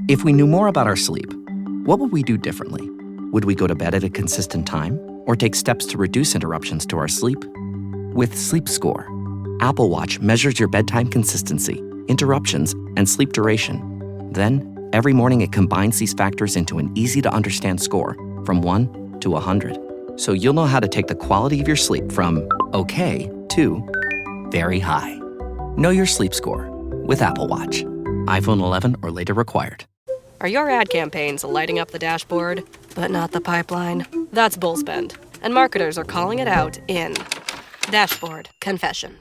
If we knew more about our sleep, what would we do differently? Would we go to bed at a consistent time or take steps to reduce interruptions to our sleep? With Sleep Score, Apple Watch measures your bedtime consistency, interruptions, and sleep duration. Then, every morning it combines these factors into an easy-to-understand score from 1 to 100. So you'll know how to take the quality of your sleep from okay to very high. Know your sleep score with Apple Watch. iPhone 11 or later required. Are your ad campaigns lighting up the dashboard, but not the pipeline? That's bullspend, and marketers are calling it out in Dashboard Confessions.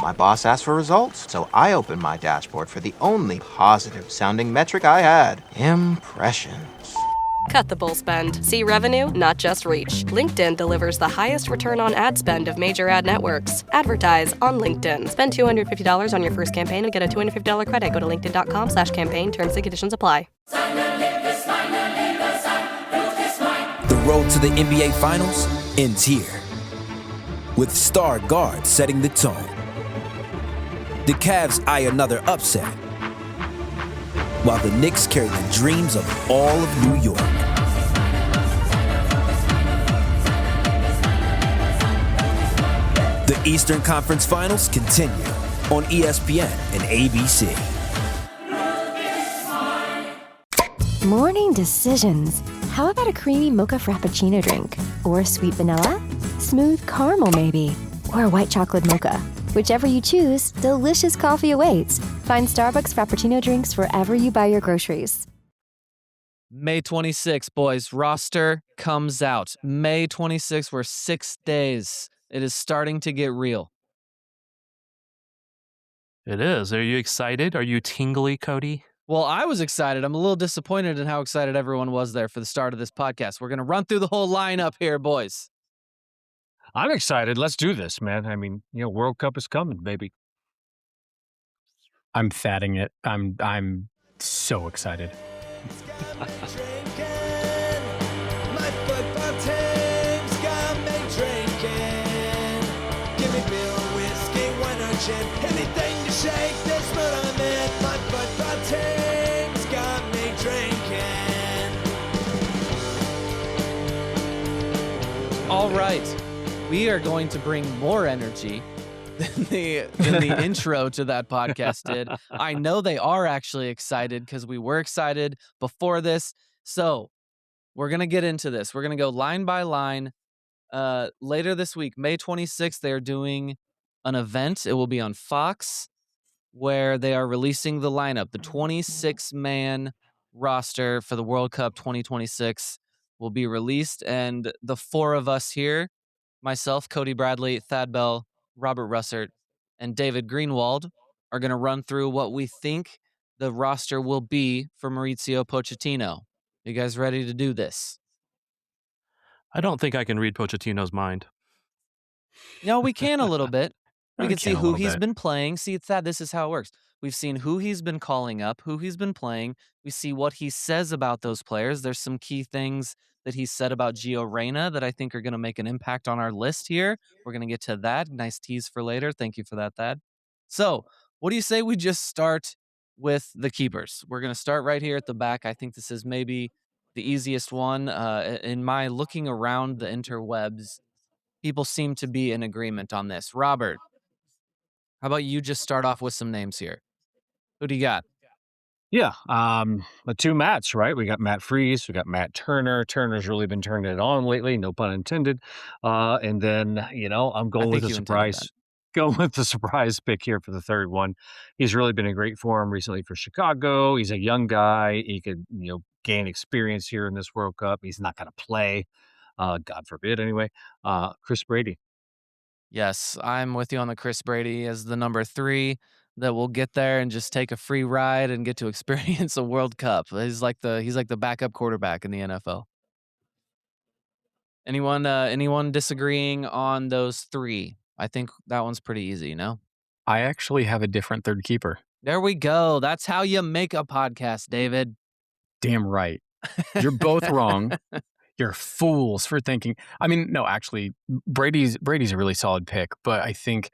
My boss asked for results, so I opened my dashboard for the only positive-sounding metric I had: impressions. Cut the bullspend. See revenue, not just reach. LinkedIn delivers the highest return on ad spend of major ad networks. Advertise on LinkedIn. Spend $250 on your first campaign and get a $250 credit. Go to linkedin.com/campaign. Terms and conditions apply. The road to the NBA Finals ends here, with star guards setting the tone. The Cavs eye another upset, while the Knicks carry the dreams of all of New York. The Eastern Conference Finals continue on ESPN and ABC. Morning decisions. How about a creamy mocha frappuccino drink? Or sweet vanilla? Smooth caramel maybe? Or a white chocolate mocha? Whichever you choose, delicious coffee awaits. Find Starbucks Frappuccino drinks wherever you buy your groceries. May 26th, boys. Roster comes out. May 26th, we're 6 days. It is starting to get real. It is. Are you excited? Are you tingly, Cody? Well, I was excited. I'm a little disappointed in how excited everyone was there for the start of this podcast. We're going to run through the whole lineup here, boys. I'm excited. Let's do this, man. I mean, World Cup is coming, baby. I'm fatting it. I'm so excited. Anything to shake this mood I'm in. My football team's got me drinking. All right. We are going to bring more energy than the intro to that podcast did. I know they are actually excited because we were excited before this. So we're going to get into this. We're going to go line by line. Later this week, May 26th, they're doing an event. It will be on Fox, where they are releasing the lineup. The 26-man roster for the World Cup 2026 will be released, and the four of us here, myself, Cody Bradley, Thad Bell, Robert Rusert, and David Greenwald, are going to run through what we think the roster will be for Mauricio Pochettino. You guys ready to do this? I don't think I can read Pochettino's mind. No, we can a little bit. We can see who he's bit. been playing. See, Thad, this is how it works. We've seen who he's been calling up, who he's been playing. We see what he says about those players. There's some key things that he said about Gio Reyna that I think are going to make an impact on our list here. We're going to get to that. Nice tease for later. Thank you for that, Thad. So, what do you say we just start with the keepers? We're going to start right here at the back. I think this is maybe the easiest one. In my looking around the interwebs, people seem to be in agreement on this. Robert, how about you just start off with some names here? Who do you got? Yeah, the two Matts, right? We got Matt Freese, we got Matt Turner. Turner's really been turning it on lately, no pun intended. And then, I'm going with a surprise. Going with the surprise pick here for the third one. He's really been in great form recently for Chicago. He's a young guy. He could, gain experience here in this World Cup. He's not going to play, God forbid, anyway. Chris Brady. Yes, I'm with you on the Chris Brady as the number 3 that will get there and just take a free ride and get to experience a World Cup. He's like the backup quarterback in the NFL. Anyone disagreeing on those 3? I think that one's pretty easy, I actually have a different third keeper. There we go. That's how you make a podcast, David. Damn right. You're both wrong. You're fools for thinking. I mean, no, actually, Brady's a really solid pick, but I think,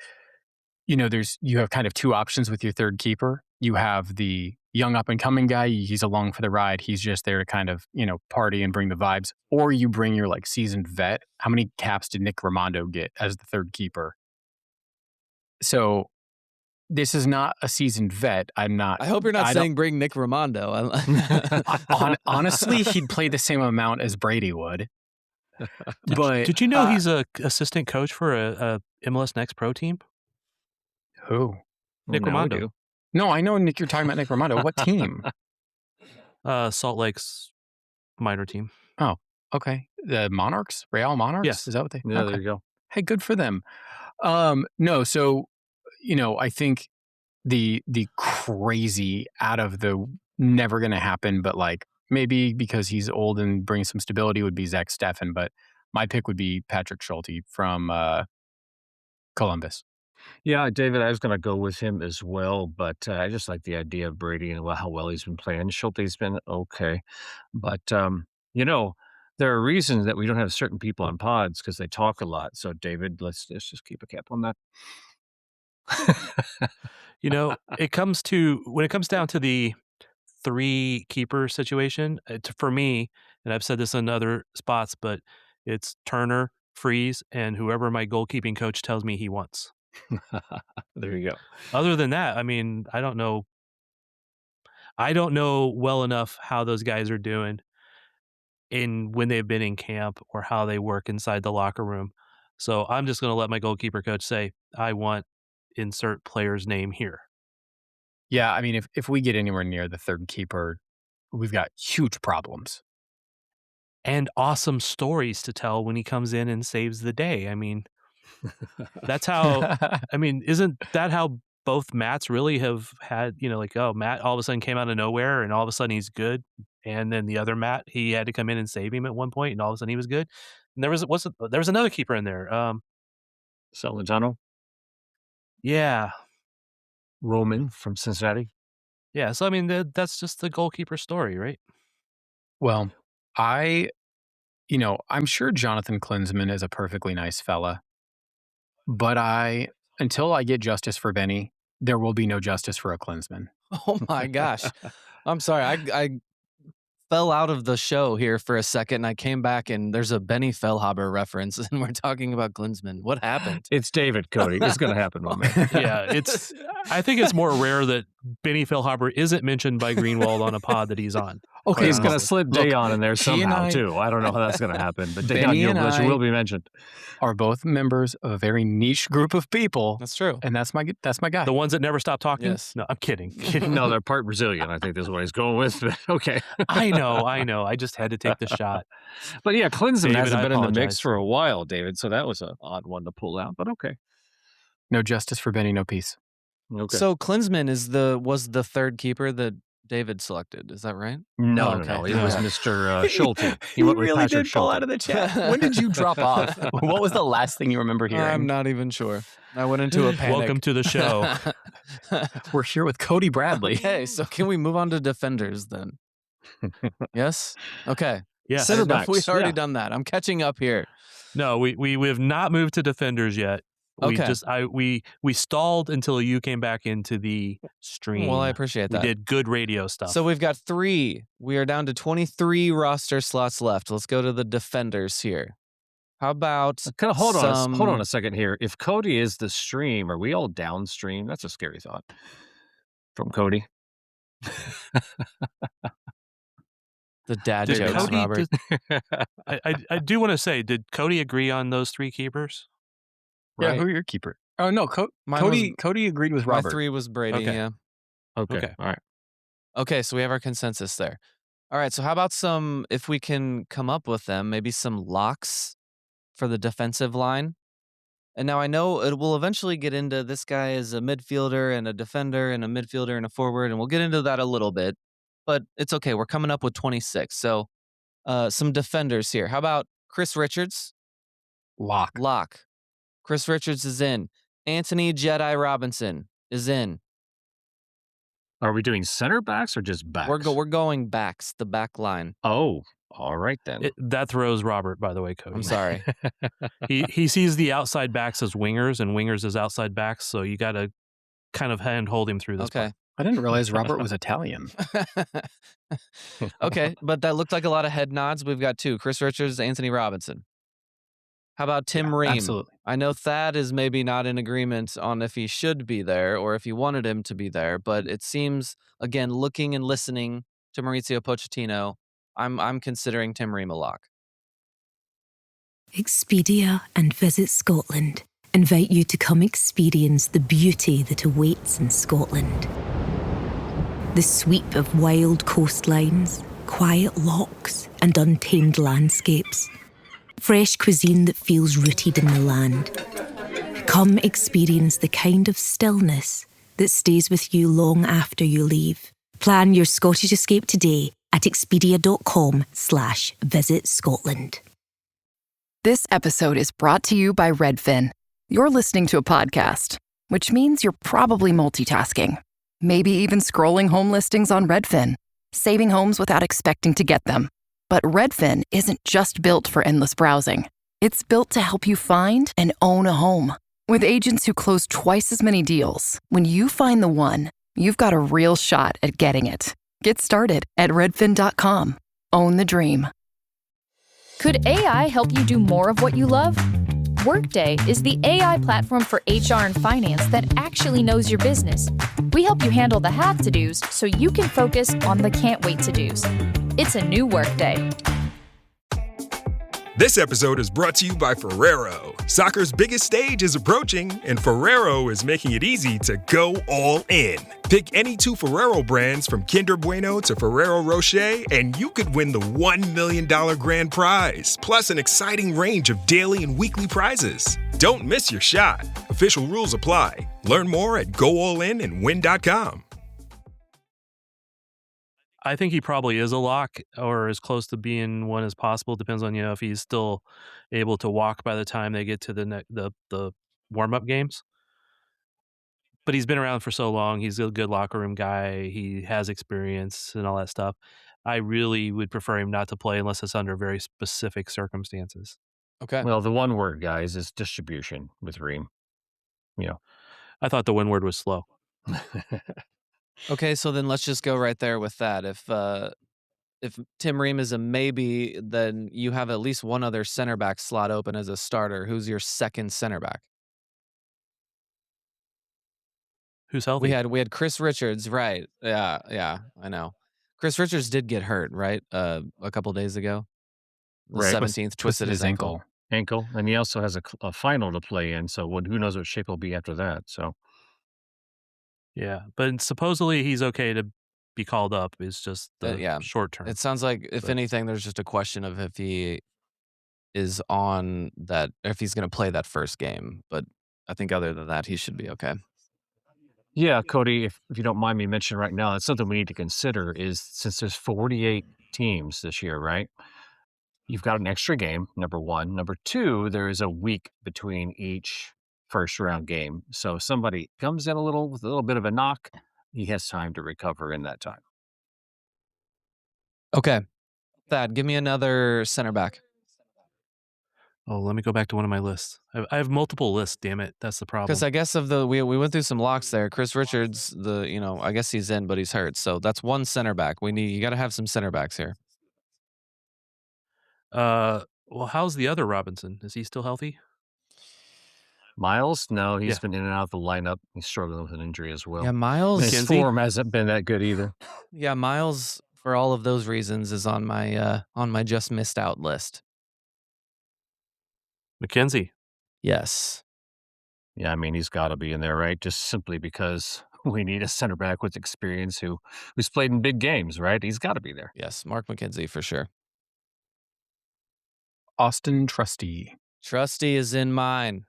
you have kind of two options with your third keeper. You have the young up and coming guy. He's along for the ride. He's just there to kind of, party and bring the vibes. Or you bring your like seasoned vet. How many caps did Nick Romando get as the third keeper? So this is not a seasoned vet. I hope you're not saying bring Nick Romando. Honestly, he'd play the same amount as Brady would. But did you know he's a assistant coach for a MLS Next Pro team? Who? Nick Romando. No, I know Nick. You're talking about Nick Romando. What team? Salt Lake's minor team. Oh, okay. The Monarchs, Real Monarchs. Yes. Is that what they? Yeah, okay. there you go. Hey, good for them. No, so I think the crazy out of the never going to happen, but like maybe because he's old and brings some stability would be Zach Steffen. But my pick would be Patrick Schulte from Columbus. Yeah, David, I was going to go with him as well, but I just like the idea of Brady and how well he's been playing. Schulte's been okay, but there are reasons that we don't have certain people on pods because they talk a lot. So, David, let's just keep a cap on that. When it comes down to the 3 keeper situation, for me, and I've said this in other spots, but it's Turner, Freeze, and whoever my goalkeeping coach tells me he wants. There you go. Other than that, I mean, I don't know well enough how those guys are doing when they've been in camp or how they work inside the locker room. So I'm just going to let my goalkeeper coach say, I want insert player's name here. Yeah, I mean, if we get anywhere near the third keeper, we've got huge problems. And awesome stories to tell when he comes in and saves the day. I mean, that's how, isn't that how both Matts really have had, Matt all of a sudden came out of nowhere and all of a sudden he's good. And then the other Matt, he had to come in and save him at one point and all of a sudden he was good. And there was another keeper in there. Salentano? Yeah. Roman from Cincinnati? Yeah. So, I mean, that's just the goalkeeper story, right? Well, I'm sure Jonathan Klinsmann is a perfectly nice fella. But until I get justice for Benny, there will be no justice for a Klinsmann. Oh my gosh. I'm sorry. I fell out of the show here for a second and I came back and there's a Benny Feilhaber reference and we're talking about Klinsmann. What happened? It's David, Cody. It's going to happen, my man. Yeah, I think it's more rare that Benny Feilhaber isn't mentioned by Greenwald on a pod that he's on. Okay, he's going to slip Dayon in there somehow, too. I don't know how that's going to happen, but Dayon will be mentioned. Are both members of a very niche group of people. That's true. And that's my guy. The ones that never stop talking? Yes. No, I'm kidding. No, they're part Brazilian. I think that's what he's going with. But okay. I know. I just had to take the shot. But yeah, Klinsmann hasn't been in the mix apologize. for a while, David, so that was an odd one to pull out, but okay. No justice for Benny, no peace. Okay. So Klinsmann was the third keeper that David selected. Is that right? No, okay. no. It was Mr. Schulte. He went with really Patrick did pull Schulte. out of the chat. When did you drop off? What was the last thing you remember hearing? I'm not even sure. I went into a panic. Welcome to the show. We're here with Cody Bradley. Okay, so can we move on to defenders then? Yes? Okay. Yeah. Center backs. We've already done that. I'm catching up here. No, we have not moved to defenders yet. Okay. We stalled until you came back into the stream. Well, I appreciate that. We did good radio stuff. So we've got 3. We are down to 23 roster slots left. Let's go to the defenders here. How about Hold on a second here. If Cody is the stream, are we all downstream? That's a scary thought. From Cody. the dad Did jokes, Cody- Robert? I do want to say, did Cody agree on those 3 keepers? Yeah, Right. who are your keeper? Oh, no, Cody agreed with My Robert. 3 was Brady, Okay. yeah. Okay. All right. Okay, so we have our consensus there. All right, so how about if we can come up with them, maybe some locks for the defensive line? And now I know it will eventually get into this guy is a midfielder and a defender and a midfielder and a forward, and we'll get into that a little bit. But it's okay. We're coming up with 26. So some defenders here. How about Chris Richards? Lock. Chris Richards is in. Anthony Jedi Robinson is in. Are we doing center backs or just backs? We're going backs, the back line. Oh, all right then. That throws Robert, by the way, Cody. I'm sorry. He sees the outside backs as wingers and wingers as outside backs, so you got to kind of handhold him through this. Okay. part. I didn't realize Robert was Italian. Okay, but that looked like a lot of head nods. We've got 2, Chris Richards, Anthony Robinson. How about Tim Ream? Absolutely. I know Thad is maybe not in agreement on if he should be there or if he wanted him to be there, but it seems, again, looking and listening to Maurizio Pochettino, I'm considering Tim Ream a lock. Expedia and Visit Scotland invite you to come experience the beauty that awaits in Scotland. The sweep of wild coastlines, quiet lochs, and untamed landscapes. Fresh cuisine that feels rooted in the land. Come experience the kind of stillness that stays with you long after you leave. Plan your Scottish escape today at expedia.com/Visit Scotland. This episode is brought to you by Redfin. You're listening to a podcast, which means you're probably multitasking. Maybe even scrolling home listings on Redfin, saving homes without expecting to get them. But Redfin isn't just built for endless browsing. It's built to help you find and own a home. With agents who close twice as many deals, when you find the one, you've got a real shot at getting it. Get started at redfin.com. Own the dream. Could AI help you do more of what you love? Workday is the AI platform for HR and finance that actually knows your business. We help you handle the have to do's so you can focus on the can't wait to do's. It's a new Workday. This episode is brought to you by Ferrero. Soccer's biggest stage is approaching, and Ferrero is making it easy to go all in. Pick any 2 Ferrero brands from Kinder Bueno to Ferrero Rocher, and you could win the $1 million grand prize, plus an exciting range of daily and weekly prizes. Don't miss your shot. Official rules apply. Learn more at goallinandwin.com. I think he probably is a lock or as close to being one as possible. Depends on, if he's still able to walk by the time they get to the warm-up games. But he's been around for so long. He's a good locker room guy. He has experience and all that stuff. I really would prefer him not to play unless it's under very specific circumstances. Okay. Well, the one word, guys, is distribution with Ream. I thought the one word was slow. Okay, so then let's just go right there with that. If Tim Ream is a maybe, then you have at least one other center back slot open as a starter. Who's your second center back? Who's healthy? We had Chris Richards, right? Yeah, I know. Chris Richards did get hurt, right? A couple days ago. The Right. 17th twisted his ankle. And he also has a final to play in, so who knows what shape he'll be after that. So Yeah, but supposedly he's okay to be called up. It's just the short term. It sounds like, if anything, there's just a question of if he is on that, if he's going to play that first game. But I think other than that, he should be okay. yeah, Cody, if you don't mind me mentioning right now, that's something we need to consider is since there's 48 teams this year, right? You've got an extra game, number one. Number two, there is a week between each first round game. So if somebody comes in with a little bit of a knock, he has time to recover in that time. Okay. Thad, give me another center back. Oh, let me go back to one of my lists. I have multiple lists, damn it. That's the problem. Because I guess we went through some locks there. Chris Richards, I guess he's in, but he's hurt. So that's one center back. You got to have some center backs here. Well, how's the other Robinson? Is he still healthy? Miles? No, he's been in and out of the lineup. He's struggling with an injury as well. Yeah, Miles. His form hasn't been that good either. Yeah, Miles, for all of those reasons, is on my just missed out list. McKenzie. Yes. Yeah, I mean, he's got to be in there, right? Just simply because we need a center back with experience who's played in big games, right? He's got to be there. Yes, Mark McKenzie for sure. Austin Trusty. Trusty is in mine.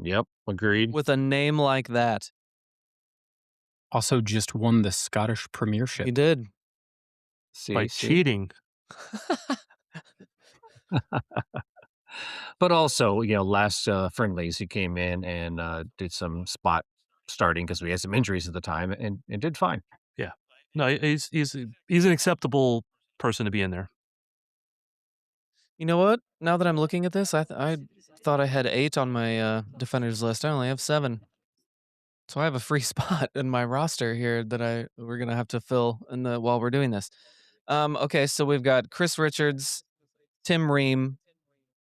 Yep, agreed. With a name like that. Also just won the Scottish Premiership. He did. By cheating. But also, last friendlies, he came in and did some spot starting because we had some injuries at the time and did fine. Yeah. No, he's an acceptable person to be in there. You know what? Now that I'm looking at this, I thought I had 8 on my defenders list. I only have 7. So I have a free spot in my roster here that we're gonna have to fill while we're doing this. Okay, so we've got Chris Richards, Tim Ream,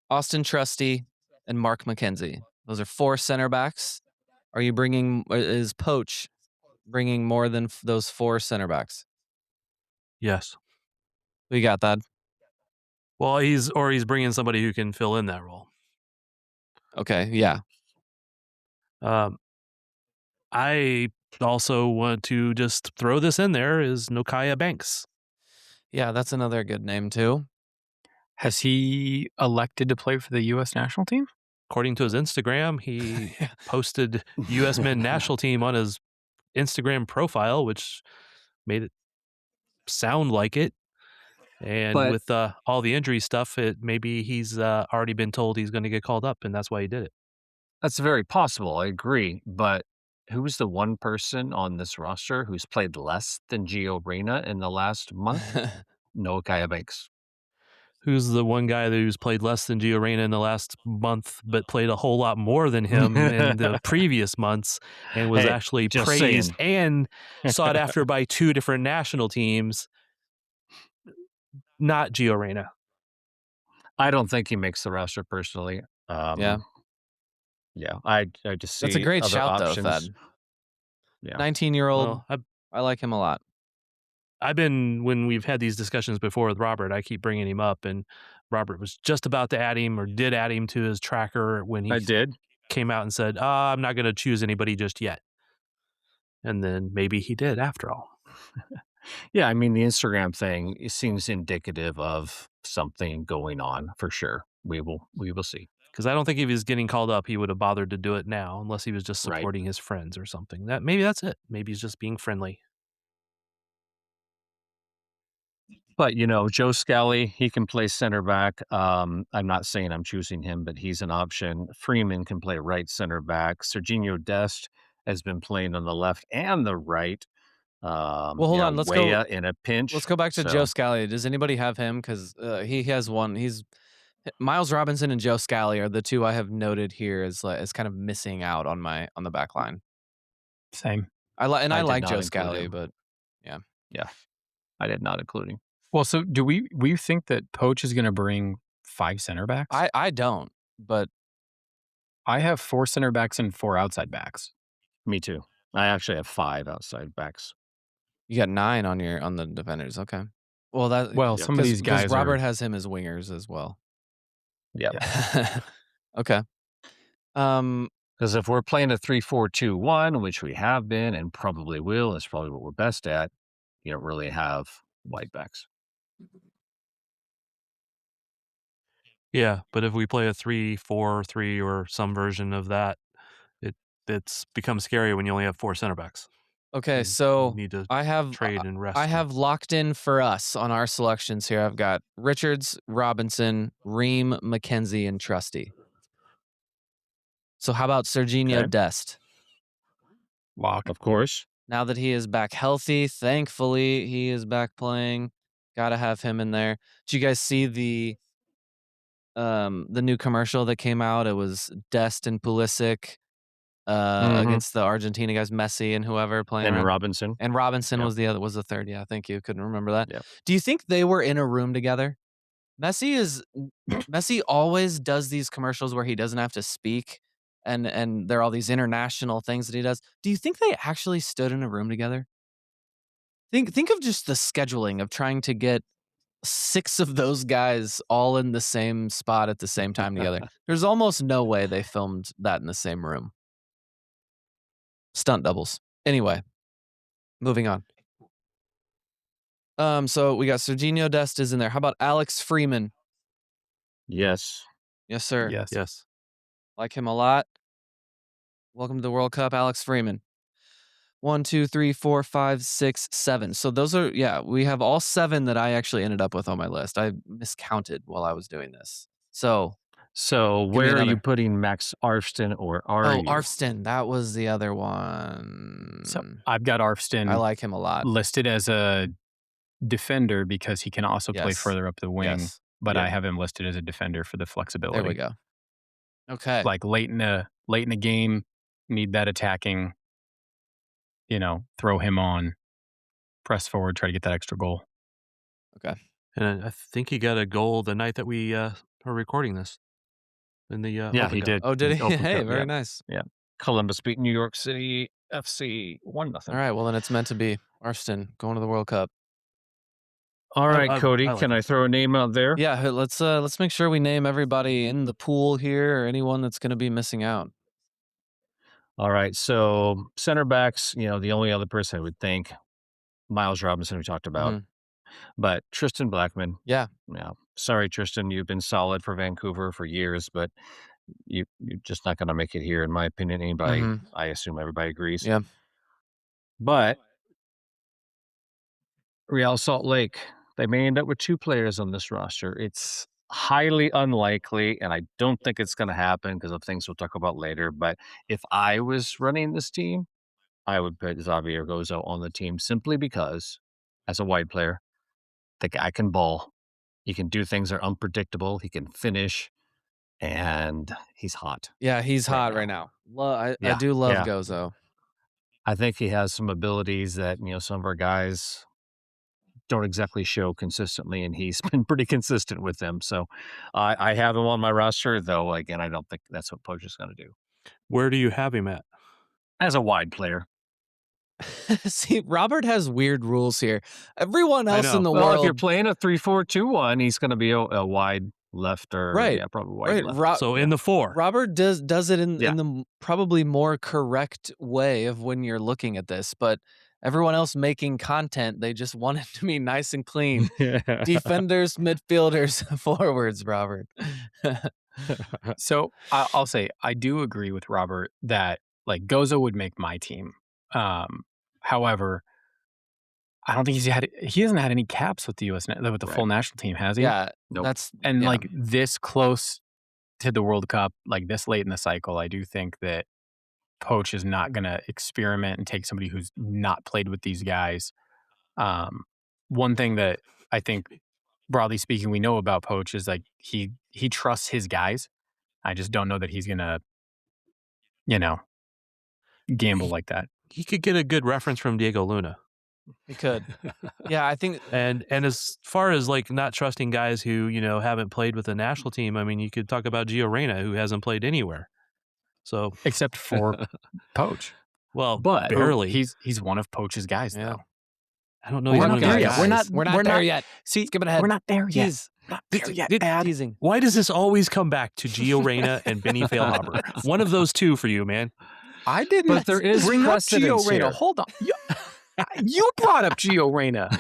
Austin Trusty, and Mark McKenzie. Those are 4 center backs. Is Poach bringing more than those 4 center backs? Yes. We got that. Well, he's bringing somebody who can fill in that role. Okay, yeah. I also want to just throw this in there is Nokaya Banks. Yeah, that's another good name too. Has he elected to play for the U.S. national team? According to his Instagram, he posted U.S. men's national team on his Instagram profile, which made it sound like it. And with all the injury stuff, maybe he's already been told he's going to get called up, and that's why he did it. That's very possible. I agree. But who's the one person on this roster who's played less than Gio Reyna in the last month? No, Kaya Banks. Who's the one guy who's played less than Gio Reyna in the last month, but played a whole lot more than him in the previous months, and was actually praised and sought after by 2 different national teams? Not Gio Reyna. I don't think he makes the roster personally. Yeah. Yeah, I just see that's a great other shout options. though, Thad. Yeah. 19-year-old. Well, I like him a lot. When we've had these discussions before with Robert, I keep bringing him up, and Robert was just about to add him or did add him to his tracker when he came out and said, I'm not going to choose anybody just yet. And then maybe he did after all. Yeah, I mean, the Instagram thing, it seems indicative of something going on for sure. We will see. Because I don't think if he was getting called up, he would have bothered to do it now, unless he was just supporting his friends or something. Maybe that's it. Maybe he's just being friendly. But, Joe Scally, he can play center back. I'm not saying I'm choosing him, but he's an option. Freeman can play right center back. Serginho Dest has been playing on the left and the right. Well, hold on. Let's go in a pinch. Let's go back to Joe Scally. Does anybody have him? Because he has one. Miles Robinson and Joe Scally are the 2 I have noted here as kind of missing out on the back line. Same. I like Joe Scally, but yeah, I did not include him. Well, so do we think that Poach is going to bring 5 center backs? I don't, but I have 4 center backs and 4 outside backs. Me too. I actually have 5 outside backs. You got 9 on the defenders. Okay. Well, some of these guys. Robert has him as wingers as well. Yeah. Okay. Because if we're playing a 3-4-2-1, which we have been and probably will, is probably what we're best at. You don't really have wide backs. Yeah, but if we play a 3-4-3 or some version of that, it's becomes scary when you only have 4 center backs. Okay, so you need to I have trade and rest. I have locked in for us on our selections here. I've got Richards, Robinson, Ream, McKenzie, and Trusty. So how about Serginho Dest? Lock, of course. Now that he is back healthy, thankfully he is back playing. Gotta have him in there. Did you guys see the new commercial that came out? It was Dest and Pulisic against the Argentina guys, Messi and whoever playing. And around. Robinson. And Robinson was the third. Yeah, thank you. Couldn't remember that. Yep. Do you think they were in a room together? Messi always does these commercials where he doesn't have to speak. And there are all these international things that he does. Do you think they actually stood in a room together? Think of just the scheduling of trying to get 6 of those guys all in the same spot at the same time together. There's almost no way they filmed that in the same room. Stunt doubles. Anyway, moving on. So we got Serginho Dest is in there. How about Alex Freeman? Yes. Yes, sir. Yes. Like him a lot. Welcome to the World Cup, Alex Freeman. 1, 2, 3, 4, 5, 6, 7. So those are, we have all 7 that I actually ended up with on my list. I miscounted while I was doing this. So where are you putting Max Arfsten or are you? Arfsten. That was the other one. So I've got Arfsten. I like him a lot. Listed as a defender because he can also play further up the wing. But I have him listed as a defender for the flexibility. There we go. Okay. Like late in a game, need that attacking throw him on, press forward, try to get that extra goal. Okay. And I think he got a goal the night that we are recording this. In the Yeah, Open he Cup. did. Oh, did he? Open Hey, Cup, very yeah. nice. Yeah. Columbus beat New York City FC 1-0. All right, well then it's meant to be. Marston going to the World Cup. All right, Cody, like can it. I throw a name out there? Yeah, let's make sure we name everybody in the pool here or anyone that's going to be missing out. All right, so center backs, the only other person I would think, Miles Robinson, we talked about, but Tristan Blackman. Yeah. Sorry, Tristan, you've been solid for Vancouver for years, but you're just not going to make it here, in my opinion. Anybody, I assume everybody agrees. Yeah. But Real Salt Lake, they may end up with 2 players on this roster. It's highly unlikely, and I don't think it's going to happen because of things we'll talk about later. But if I was running this team, I would put Xavier Gozo on the team simply because, as a wide player, the guy can ball. He can do things that are unpredictable. He can finish, and he's hot. Yeah, he's hot right now. I do love Gozo. I think he has some abilities that, some of our guys don't exactly show consistently, and he's been pretty consistent with them. So I have him on my roster, though, again, I don't think that's what Poach is going to do. Where do you have him at? As a wide player. See, Robert has weird rules here. Everyone else in the well, world. if you're playing a 3-4-2-1, he's going to be a wide left or right, yeah, probably wide left. So in the 4. Robert does it in the probably more correct way of when you're looking at this, but everyone else making content, they just want it to be nice and clean. Defenders, midfielders, forwards, Robert. So I'll say I do agree with Robert that like Gozo would make my team. However, I don't think he hasn't had any caps with the U.S. with the full national team, has he? Yeah, nope. Like this close to the World Cup, like this late in the cycle, I do think that Poach is not going to experiment and take somebody who's not played with these guys. One thing that I think, broadly speaking, we know about Poach is like he trusts his guys. I just don't know that he's going to, gamble like that. He could get a good reference from Diego Luna. He could. Yeah, I think. And as far as like not trusting guys who, haven't played with the national team, I mean, you could talk about Gio Reyna, who hasn't played anywhere. So except for Poach. Well, but barely. He's one of Poach's guys, though. I don't know. We're not there yet. We're not there yet. See, skip it ahead. We're not there yet. He's not there yet. Teasing. Why does this always come back to Gio Reyna and Benny Feilhaber? One of those 2 for you, man. I didn't. But there is bring up precedence Gio Reyna. here. Hold on. You brought up Gio Reyna.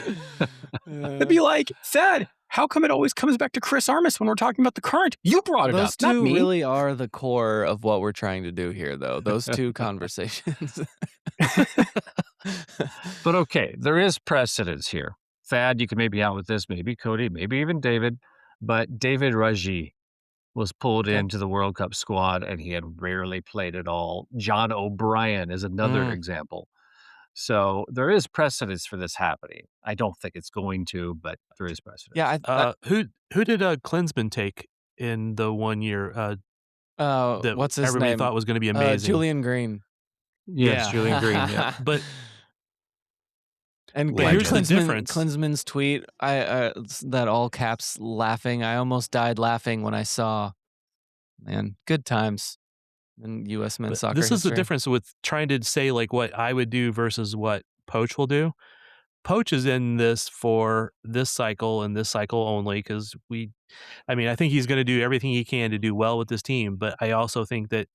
It'd be like, Thad, how come it always comes back to Chris Armas when we're talking about the current? You brought it Those up, not two me. really are the core of what we're trying to do here, though. Those 2 conversations. But okay, there is precedence here. Thad, you could maybe out with this, maybe Cody, maybe even David, but David Raji was pulled into the World Cup squad and he had rarely played at all. John O'Brien is another example. So there is precedence for this happening. I don't think it's going to, but there is precedence. Yeah. Who did Klinsmann take in the 1 year that what's his everybody name? thought was going to be amazing? Julian Green. Yes, Yeah. Julian Green. Yeah. But here's the difference. Klinsmann's tweet. That all caps laughing. I almost died laughing when I saw. Man, good times in U.S. men's soccer. This is the history. difference with trying to say like what I would do versus what Poach will do. Poach is in this for this cycle and this cycle only because I think he's going to do everything he can to do well with this team. But I also think that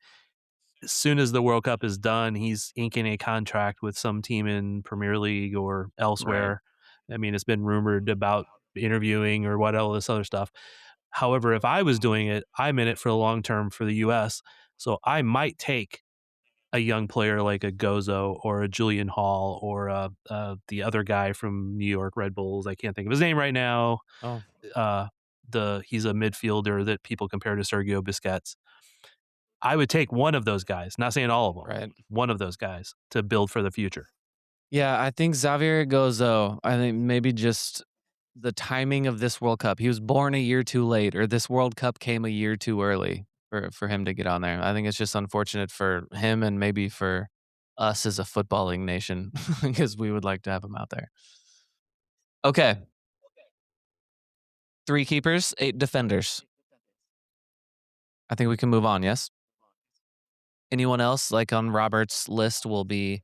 as soon as the World Cup is done, he's inking a contract with some team in Premier League or elsewhere. Right. I mean, it's been rumored about interviewing or all this other stuff. However, if I was doing it, I'm in it for the long term for the U.S. So I might take a young player like a Gozo or a Julian Hall or the other guy from New York Red Bulls. I can't think of his name right now. Oh. He's a midfielder that people compare to Sergio Busquets. I would take one of those guys, not saying all of them, right? One of those guys to build for the future. Yeah, I think Xavier Gozo, I think maybe just the timing of this World Cup. He was born a year too late, or this World Cup came a year too early for him to get on there. I think it's just unfortunate for him and maybe for us as a footballing nation because we would like to have him out there. Okay. 3 keepers, 8 defenders. I think we can move on, yes? Anyone else, like on Robert's list, will be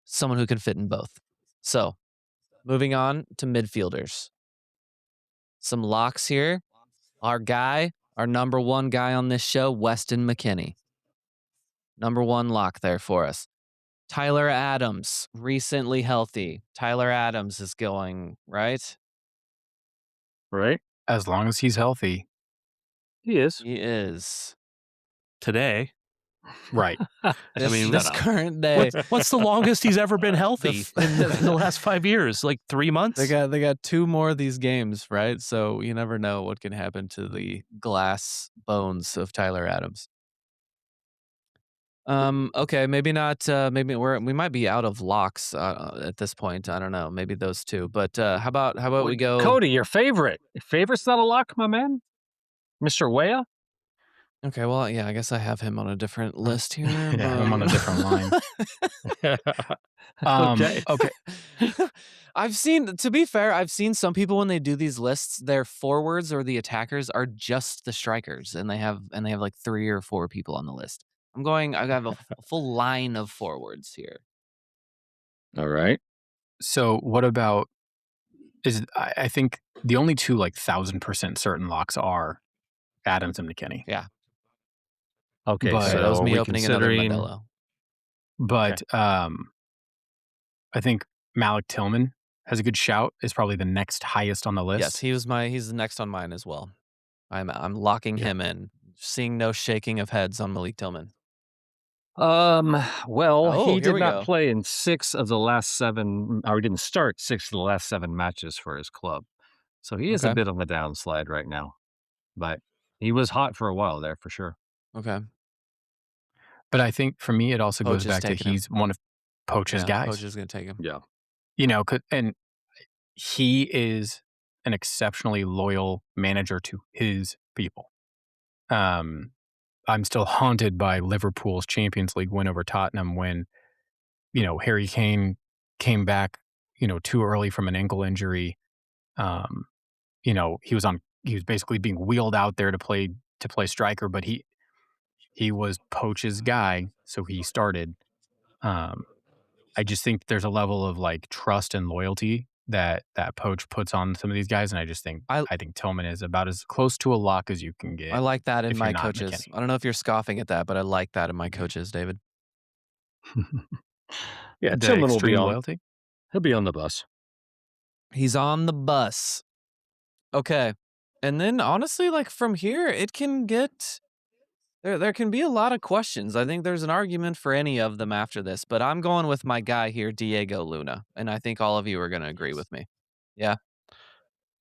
someone who can fit in both. So, moving on to midfielders. Some locks here. Our number 1 guy on this show, Weston McKennie. Number 1 lock there for us. Tyler Adams, recently healthy. Tyler Adams is going, right? Right. As long as he's healthy. He is. He is. Today. Right. This current day. What's the longest he's ever been healthy in the last 5 years? Like 3 months? They got 2 more of these games, right? So you never know what can happen to the glass bones of Tyler Adams. Okay, maybe not. Maybe we might be out of locks at this point. I don't know. Maybe those 2. But how about we go? Cody, your favorite. Your favorite's not a lock, my man. Mr. Wea. Okay, well, yeah, I guess I have him on a different list here. Yeah, I'm on a different line. Okay. To be fair, I've seen some people when they do these lists, their forwards or the attackers are just the strikers, and they have like 3 or 4 people on the list. I have a full line of forwards here. All right. So what about I think the only 2 like 1,000% certain locks are Adams and McKennie. Yeah. Okay, but, so that was me opening another Modelo. But I think Malik Tillman has a good shout. Is probably the next highest on the list. Yes, he's the next on mine as well. I'm locking him in. Seeing no shaking of heads on Malik Tillman. Well, he did not play in 6 of the last 7, or he didn't start 6 of the last 7 matches for his club. So he is a bit on the downslide right now. But he was hot for a while there for sure. Okay. But I think for me, it also goes back to he's one of Poach's guys. Poach is going to take him. Yeah. You know, and he is an exceptionally loyal manager to his people. I'm still haunted by Liverpool's Champions League win over Tottenham when, Harry Kane came back, too early from an ankle injury. He was basically being wheeled out there to play striker, but he was Poach's guy, so he started. I just think there's a level of like trust and loyalty that Poach puts on some of these guys, and I just think I think Tillman is about as close to a lock as you can get. I like that in my coaches. McKennie. I don't know if you're scoffing at that, but I like that in my coaches, David. Yeah, Tillman will be on loyalty. He'll be on the bus. He's on the bus. Okay. And then honestly, like from here, it can get there can be a lot of questions. I think there's an argument for any of them after this, but I'm going with my guy here, Diego Luna, and I think all of you are going to agree with me. Yeah.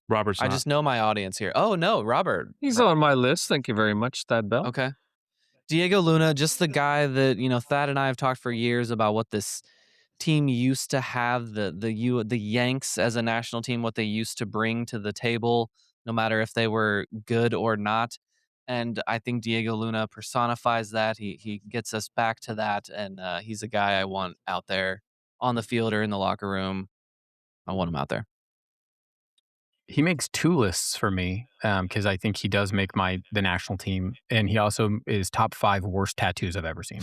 Robert's I just know my audience here. Oh no, Robert. He's on my list. Thank you very much, Thad Bell. Okay. Diego Luna, just the guy that, Thad and I have talked for years about what this team used to have, the Yanks as a national team, what they used to bring to the table, no matter if they were good or not. And I think Diego Luna personifies that. He gets us back to that, and he's a guy I want out there on the field or in the locker room. I want him out there. He makes 2 lists for me because I think he does make the national team, and he also is top 5 worst tattoos I've ever seen.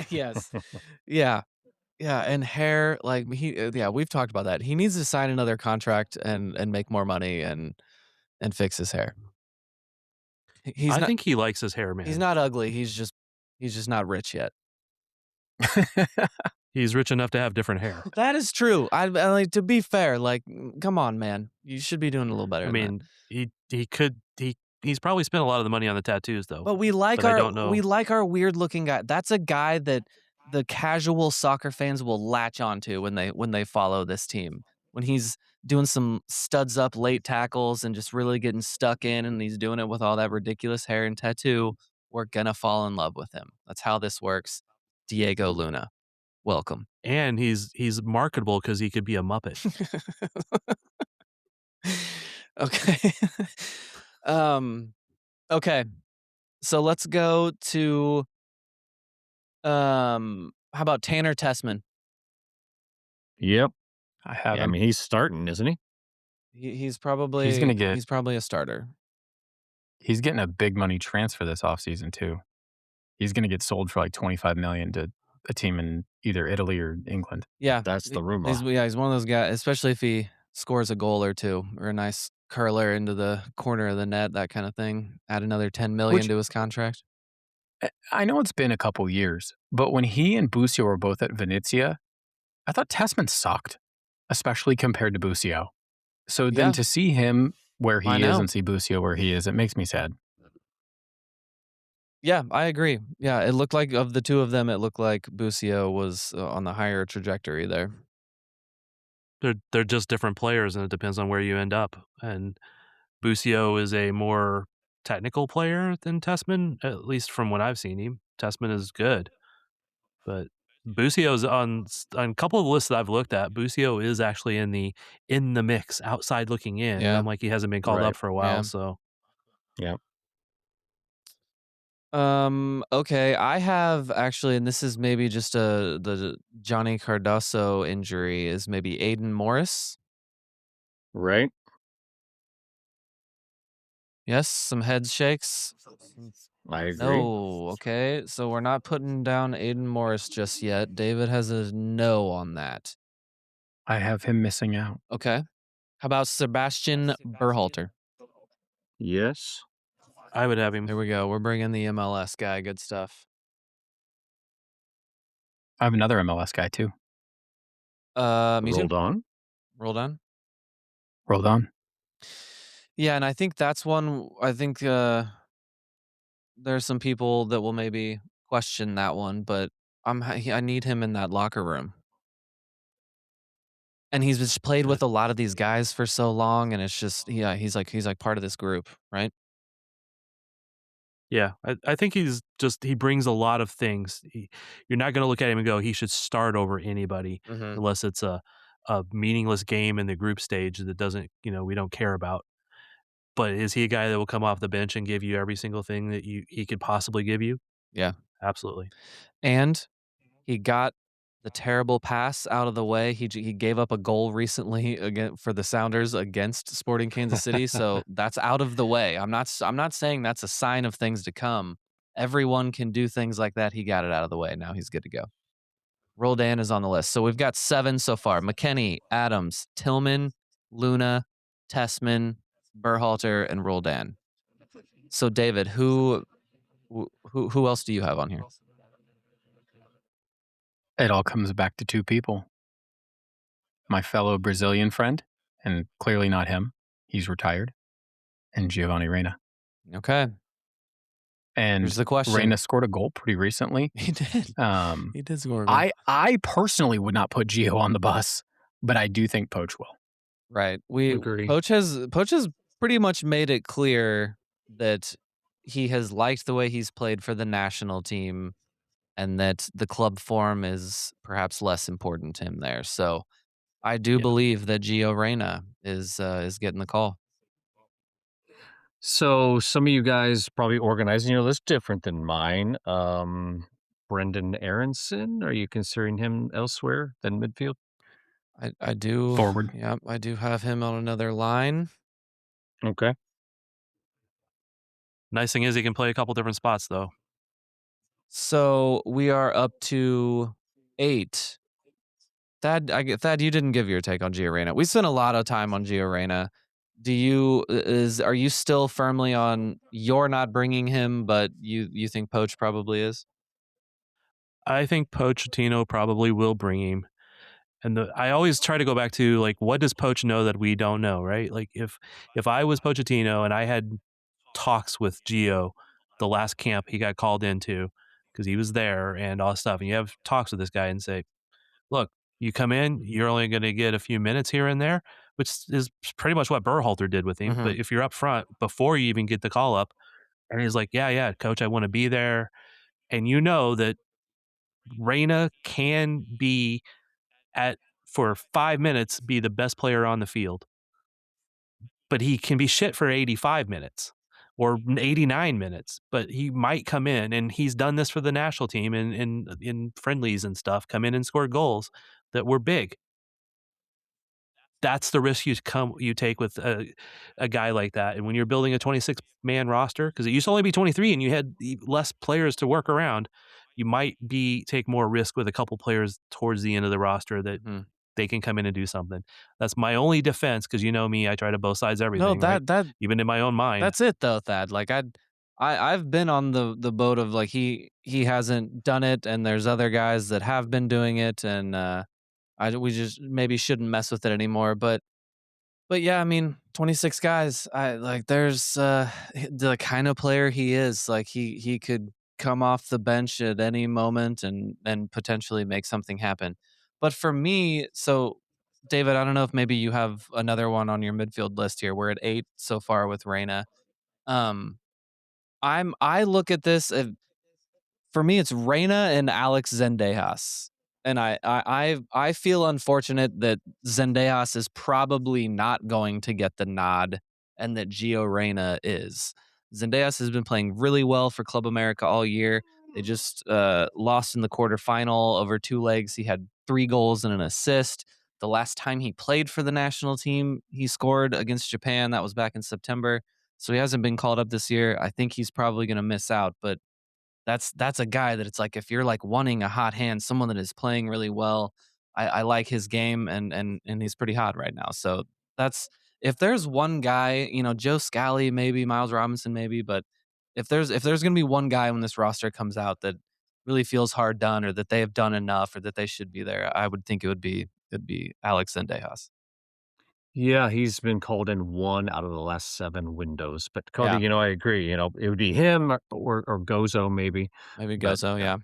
Yes. Yeah. Yeah, and hair, like we've talked about that. He needs to sign another contract and make more money and fix his hair. I think he likes his hair, man. He's not ugly. He's just not rich yet. He's rich enough to have different hair. That is true. I like, to be fair, like, come on, man. You should be doing a little better. I mean, he's probably spent a lot of the money on the tattoos though. But we like our weird looking guy. That's a guy that the casual soccer fans will latch onto when they follow this team. When he's doing some studs up late tackles and just really getting stuck in, and he's doing it with all that ridiculous hair and tattoo, we're gonna fall in love with him. That's how this works. Diego Luna, welcome. And he's marketable because he could be a Muppet. Okay. Okay. So let's go to How about Tanner Tessman? Yep. I have I him. mean, he's starting, isn't he? He's probably He's probably a starter. He's getting a big money transfer this offseason too. He's going to get sold for like $25 million to a team in either Italy or England. Yeah, That's the rumor. He's one of those guys, especially if he scores a goal or two or a nice curler into the corner of the net, that kind of thing. Add another $10 million to his contract. I know it's been a couple years, but when he and Busio were both at Venezia, I thought Tessman sucked, especially compared to Busio. So then to see him where he is and see Busio where he is, it makes me sad. Yeah, I agree. Yeah, it looked like of the two of them, it looked like Busio was on the higher trajectory there. They're just different players, and it depends on where you end up. And Busio is a more technical player than Tessman, at least from what I've seen him. Tessman is good, but Busio's on a couple of the lists that I've looked at. Busio is actually in the mix, outside looking in. Yeah. And I'm like, he hasn't been called up for a while, Yeah. so yeah. Okay, I have actually, and this is maybe just the Johnny Cardoso injury is maybe Aiden Morris. Right. Yes, some head shakes. I agree. No, okay, so we're not putting down Aiden Morris just yet. David has a no on that. I have him missing out. Okay. How about Sebastian Berhalter? Yes. I would have him. There we go. We're bringing the MLS guy. Good stuff. I have another MLS guy too. Me too. Rolled on. Rolled on. Rolled on. Yeah, and I think that's one. I think there's some people that will maybe question that one, but I need him in that locker room. And he's just played with a lot of these guys for so long, and it's just he's like part of this group, right? Yeah, I think he brings a lot of things. You're not going to look at him and go, he should start over anybody unless it's a meaningless game in the group stage that doesn't, we don't care about. But is he a guy that will come off the bench and give you every single thing that he could possibly give you? Yeah. Absolutely. And he got the terrible pass out of the way. He gave up a goal recently again for the Sounders against Sporting Kansas City, so that's out of the way. I'm not saying that's a sign of things to come. Everyone can do things like that. He got it out of the way. Now he's good to go. Roldan is on the list. So we've got 7 so far. McKennie, Adams, Tillman, Luna, Tessman, Berhalter, and Roldan. So David, who else do you have on here? It all comes back to 2 people. My fellow Brazilian friend, and clearly not him. He's retired. And Giovanni Reyna. Okay. And here's the question. Reyna scored a goal pretty recently. He did. He did score a goal. I personally would not put Gio on the bus, but I do think Poach will. Right. Agree. Poach has pretty much made it clear that he has liked the way he's played for the national team and that the club form is perhaps less important to him there. So I do believe that Gio Reyna is getting the call. So some of you guys probably organizing your list different than mine. Brendan Aronson, are you considering him elsewhere than midfield? I do. Forward. Yep, I do have him on another line. Okay. Nice thing is he can play a couple different spots, though. So we are up to 8. Thad, you didn't give your take on Gio Reyna. We spent a lot of time on Gio Reyna. Are you still firmly on you're not bringing him, but you think Poach probably is? I think Pochettino probably will bring him. And I always try to go back to, like, what does Poach know that we don't know, right? Like, if I was Pochettino and I had talks with Gio the last camp he got called into because he was there and all that stuff, and you have talks with this guy and say, look, you come in, you're only going to get a few minutes here and there, which is pretty much what Berhalter did with him. But if you're up front before you even get the call up, and he's like, yeah, coach, I want to be there. And you know that Reyna can be for 5 minutes, be the best player on the field. But he can be shit for 85 minutes. or 89 minutes, but he might come in, and he's done this for the national team in friendlies and stuff, come in and score goals that were big. That's the risk you take with a guy like that. And when you're building a 26-man roster, because it used to only be 23 and you had less players to work around, you might take more risk with a couple players towards the end of the roster that they can come in and do something. That's my only defense, because you know me, I try to both sides everything. No, right? Even in my own mind. That's it though, Thad. Like I've been on the boat of like he hasn't done it, and there's other guys that have been doing it, and we just maybe shouldn't mess with it anymore. But yeah, I mean, 26 guys. I like there's the kind of player he is. Like he could come off the bench at any moment and potentially make something happen. But for me, so David, I don't know if maybe you have another one on your midfield list here. We're at 8 so far with Reyna. I look at this. For me, it's Reyna and Alex Zendejas. And I feel unfortunate that Zendejas is probably not going to get the nod, and that Gio Reyna is. Zendejas has been playing really well for Club America all year. They just lost in the quarterfinal over 2 legs. He had 3 goals and an assist. The last time he played for the national team, he scored against Japan. That was back in September. So he hasn't been called up this year. I think he's probably going to miss out, but that's a guy that it's like, if you're like wanting a hot hand, someone that is playing really well, I like his game, and he's pretty hot right now. So that's, if there's one guy, Joe Scally, maybe Miles Robinson, maybe, but if there's gonna be one guy when this roster comes out that really feels hard done, or that they have done enough, or that they should be there, I would think it'd be Alex Zendejas. Yeah, he's been called in 1 out of the last 7 windows. But Cody, I agree. It would be him or Gozo maybe. Maybe Gozo, yeah.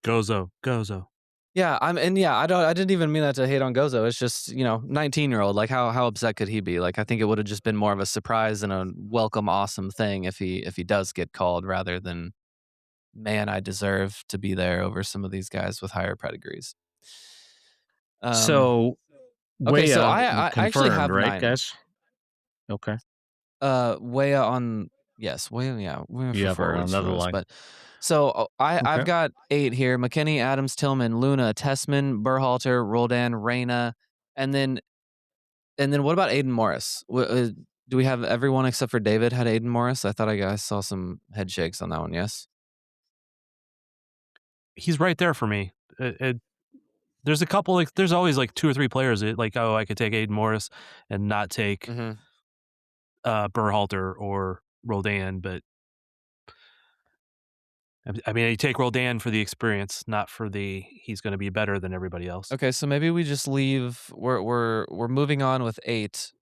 Gozo. Yeah, I didn't even mean that to hate on Gozo. It's just, 19-year-old. Like how upset could he be? Like, I think it would have just been more of a surprise and a welcome, awesome thing if he does get called, rather than, man, I deserve to be there over some of these guys with higher pedigrees. So Okay, so Weah I actually have confirmed, right, 9. guys? Okay. Weah on, yes, Weah, yeah, we're Yeah, for but on another line. but so I've Okay. got 8 here: McKinney, Adams, Tillman, Luna, Tessman, Berhalter, Roldan, Reyna, and then what about Aiden Morris? Do we have everyone except for David had Aiden Morris? I thought I saw some head shakes on that one. Yes, He's right there for me. There's a couple, like, there's always like 2 or 3 players that, like, oh, I could take Aiden Morris and not take Berhalter or Roldan, but I mean, you take Roldan for the experience, not for he's going to be better than everybody else. Okay, so maybe we just leave. We're moving on with 8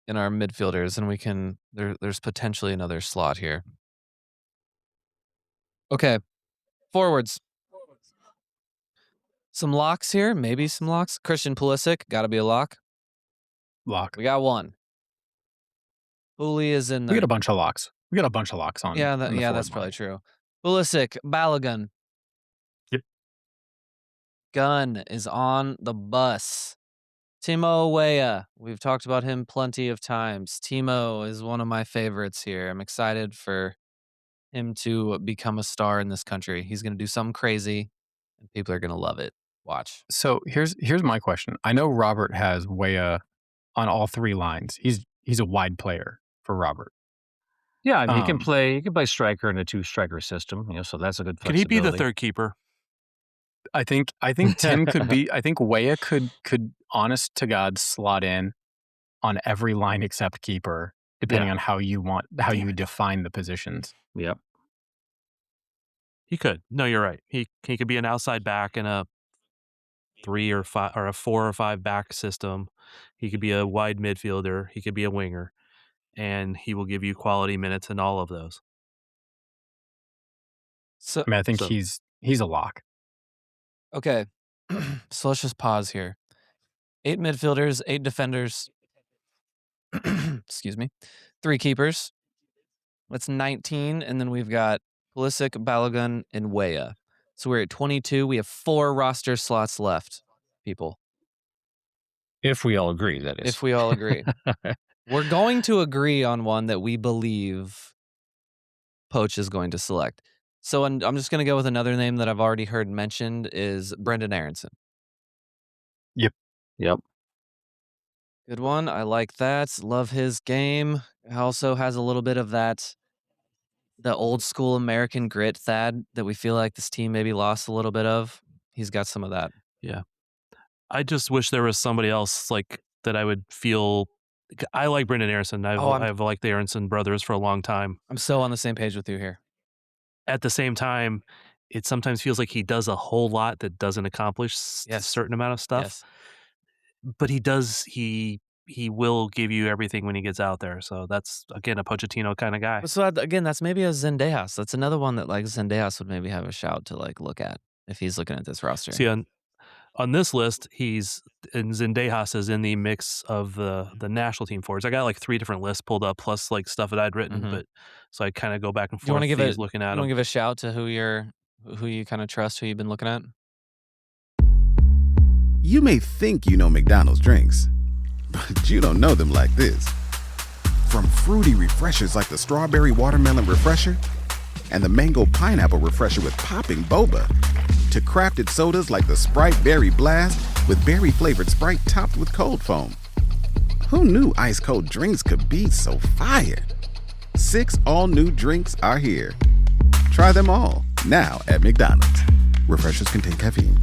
in our midfielders, and we can there's potentially another slot here. Okay, forwards. Some locks here, maybe some locks. Christian Pulisic, got to be a lock. Lock. We got 1. Uli is in there. We got a bunch of locks. On. Yeah, on the forward that's line. probably true. Pulisic, Balogun. Yep. Gunn is on the bus. Timo Weah, we've talked about him plenty of times. Timo is one of my favorites here. I'm excited for him to become a star in this country. He's going to do something crazy, and people are going to love it. Watch. So here's my question. I know Robert has Weah on all 3 lines. He's a wide player for Robert. Yeah, I mean, he can play striker in a 2-striker system, so that's a good Could he be the flexibility. 3rd keeper? I think Tim could be. I think Weah could honest to God slot in on every line except keeper, depending on how you define the positions. Yep. He could. No, you're right. He could be an outside back in a 3 or 5 or a 4 or 5 back system. He could be a wide midfielder. He could be a winger, and he will give you quality minutes in all of those. So I mean, I think he's a lock. Okay, so let's just pause here. 8 midfielders, 8 defenders. Excuse me. 3 keepers. That's 19, and then we've got Pulisic, Balogun, and Weah. So we're at 22. We have 4 roster slots left, people. If we all agree, that is. If we all agree. We're going to agree on one that we believe Poach is going to select. So I'm just going to go with another name that I've already heard mentioned is Brendan Aronson. Yep. Good one. I like that. Love his game. Also has a little bit of the old school American grit, Thad, that we feel like this team maybe lost a little bit of. He's got some of that. Yeah. I just wish there was somebody else like that I would feel. I like Brendan Aronson. I've liked the Aronson brothers for a long time. I'm so on the same page with you here. At the same time, it sometimes feels like he does a whole lot that doesn't accomplish a certain amount of stuff. Yes. But he will give you everything when he gets out there. So that's, again, a Pochettino kind of guy. So again, that's maybe a Zendejas. That's another one that like Zendejas would maybe have a shout to like look at if he's looking at this roster. See, on this list, Zendejas is in the mix of the national team forwards. I got like 3 different lists pulled up, plus like stuff that I'd written. But so I kind of go back and forth. You want to give looking at you want to give a shout to who you kind of trust, who you've been looking at? You may think you know McDonald's drinks, but you don't know them like this. From fruity refreshers like the Strawberry Watermelon Refresher and the Mango Pineapple Refresher with popping boba, to crafted sodas like the Sprite Berry Blast with berry-flavored Sprite topped with cold foam. Who knew ice-cold drinks could be so fire? 6 all-new drinks are here. Try them all, now at McDonald's. Refreshers contain caffeine.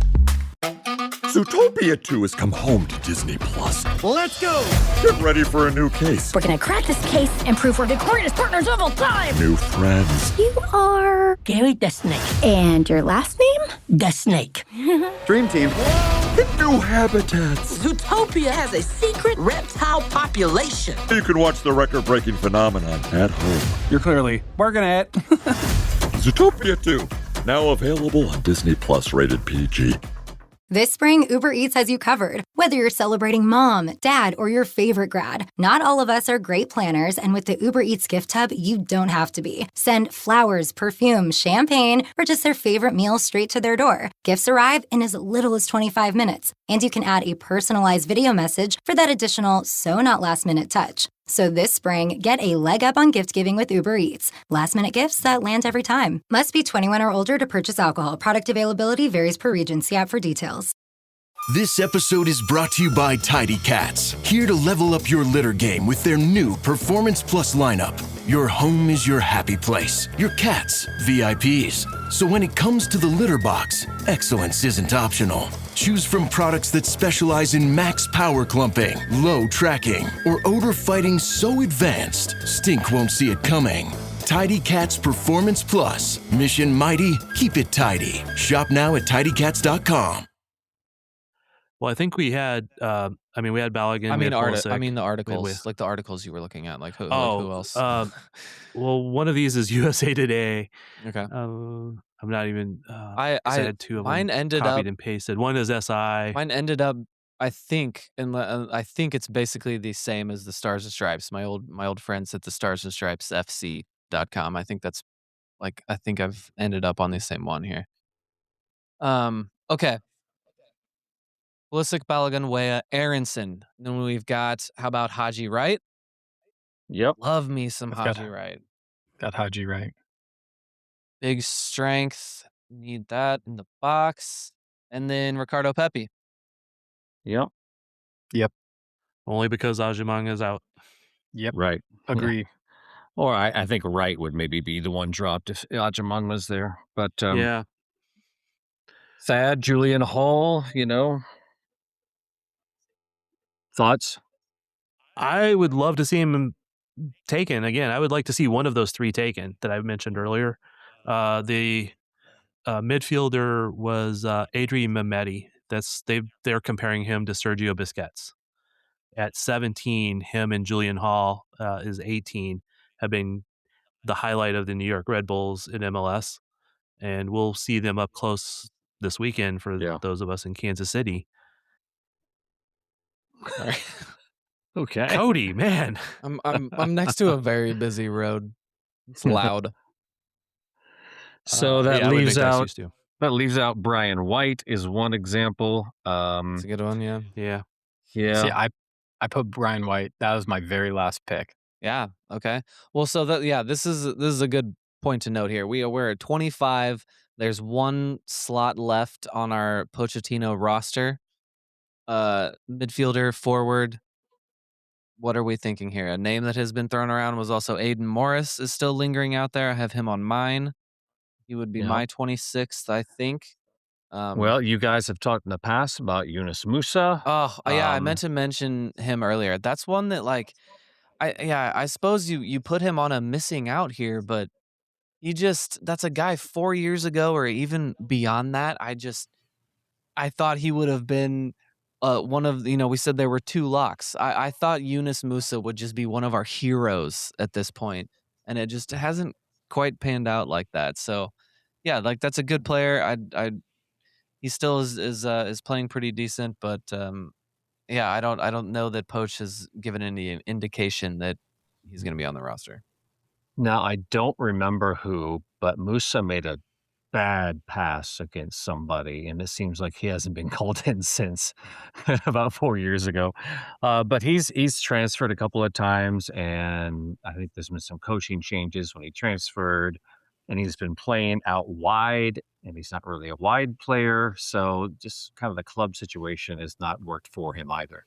Zootopia 2 has come home to Disney Plus. Let's go! Get ready for a new case. We're gonna crack this case and prove we're the greatest partners of all time! New friends. You are Gary the Snake. And your last name? The Snake. Dream Team. New habitats. Zootopia has a secret reptile population. You can watch the record-breaking phenomenon at home. You're clearly working at Zootopia 2, now available on Disney Plus, rated PG. This spring, Uber Eats has you covered. Whether you're celebrating mom, dad, or your favorite grad, not all of us are great planners, and with the Uber Eats gift hub, you don't have to be. Send flowers, perfume, champagne, or just their favorite meal straight to their door. Gifts arrive in as little as 25 minutes, and you can add a personalized video message for that additional so-not-last-minute touch. So this spring, get a leg up on gift giving with Uber Eats. Last-minute gifts that land every time. Must be 21 or older to purchase alcohol. Product availability varies per region. See app for details. This episode is brought to you by Tidy Cats, here to level up your litter game with their new Performance Plus lineup. Your home is your happy place. Your cats, VIPs. So when it comes to the litter box, excellence isn't optional. Choose from products that specialize in max power clumping, low tracking, or odor fighting so advanced, stink won't see it coming. Tidy Cats Performance Plus. Mission mighty, keep it tidy. Shop now at tidycats.com. Well, I think we had, we had Balogun. The articles, like the articles you were looking at, like who else? Well, one of these is USA Today. Okay. I'm not even. I had 2 of mine them ended copied up and pasted. One is SI. Mine ended up, I think, I think it's basically the same as the Stars and Stripes. My old friends at the Stars and Stripes FC.com. I think that's I think I've ended up on the same one here. Okay. Pulisic, Balogun, Weah, Aronson. Then we've got, how about Haji Wright? Yep. Love me some Haji Wright. Got Haji Wright. Big strength. Need that in the box. And then Ricardo Pepi. Yep. Only because Ajimang is out. Yep. Right. Agree. Yeah. Or I think Wright would maybe be the one dropped if Ajimang was there. But yeah. Thad, Julian Hall, Thoughts? I would love to see him taken again. I would like to see one of those 3 taken that I mentioned earlier. The midfielder was Adrien Mehmeti. They're comparing him to Sergio Busquets. At 17, him and Julian Hall is 18, have been the highlight of the New York Red Bulls in MLS, and we'll see them up close this weekend for those of us in Kansas City. All right. Okay. Cody, man. I'm next to a very busy road. It's loud. So that leaves out Brian White is one example. That's a good one, yeah. Yeah. See, I put Brian White. That was my very last pick. Yeah. Okay. Well, so this is a good point to note here. We're at 25. There's one slot left on our Pochettino roster. Midfielder, forward. What are we thinking here? A name that has been thrown around was also Aiden Morris is still lingering out there. I have him on mine. He would be my 26th, I think. Well, you guys have talked in the past about Yunus Musa. Oh, yeah, I meant to mention him earlier. That's one that, like, I suppose you put him on a missing out here, but that's a guy 4 years ago or even beyond that. I thought he would have been one of, we said there were two locks. I thought Yunus Musa would just be one of our heroes at this point, and it just hasn't quite panned out like that. So, yeah, like that's a good player. He still is playing pretty decent, but yeah, I don't know that Poach has given any indication that he's going to be on the roster. Now, I don't remember who, but Musa made a bad pass against somebody, and it seems like he hasn't been called in since about 4 years ago. But he's transferred a couple of times, and I think there's been some coaching changes when he transferred, and he's been playing out wide, and he's not really a wide player, so just kind of the club situation has not worked for him either.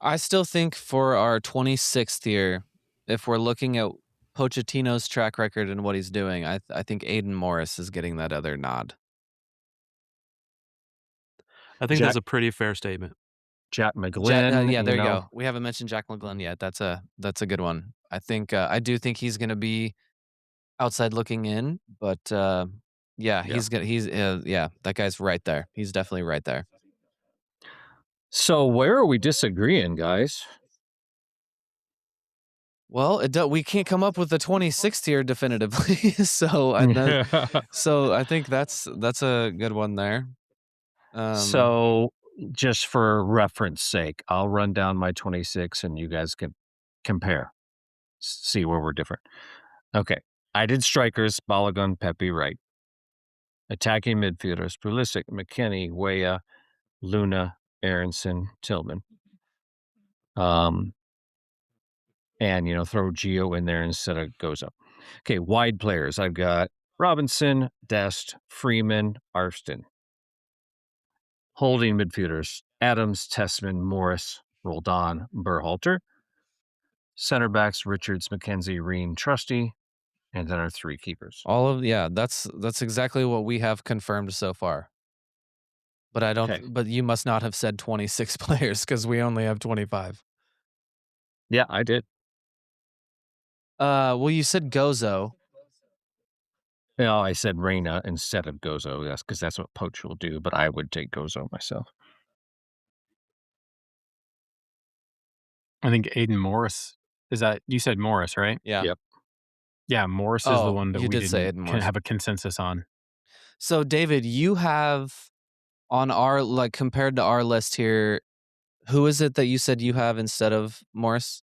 I still think for our 26th year, if we're looking at Pochettino's track record and what he's doing, I think Aiden Morris is getting that other nod. I think that's a pretty fair statement. Jack McGlynn. Yeah, there you go. We haven't mentioned Jack McGlynn yet. That's a good one. I think I do think he's going to be outside looking in, but yeah, that guy's right there. He's definitely right there. So where are we disagreeing, guys? Well, we can't come up with the 26th here definitively. So I think that's a good one there. So just for reference sake, I'll run down my 26 and you guys can compare, see where we're different. Okay. I did strikers, Balogun, Pepe, Wright. Attacking midfielders, Pulisic, McKennie, Weah, Luna, Aronson, Tillman. And, throw Gio in there instead of Gozo. Okay, wide players. I've got Robinson, Dest, Freeman, Arston. Holding midfielders, Adams, Tessman, Morris, Roldan, Berhalter. Center backs, Richards, McKenzie, Reen, Trusty. And then our three keepers. That's exactly what we have confirmed so far. But I don't. Okay. But you must not have said 26 players because we only have 25. Yeah, I did. Well, you said Gozo. No, I said Reyna instead of Gozo. Yes, because that's what Poach will do. But I would take Gozo myself. I think Aiden Morris you said Morris, right? Yeah. Yep. Yeah, Morris is the one that we didn't have a consensus on. So, David, you have on our, compared to our list here, who is it that you said you have instead of Morris?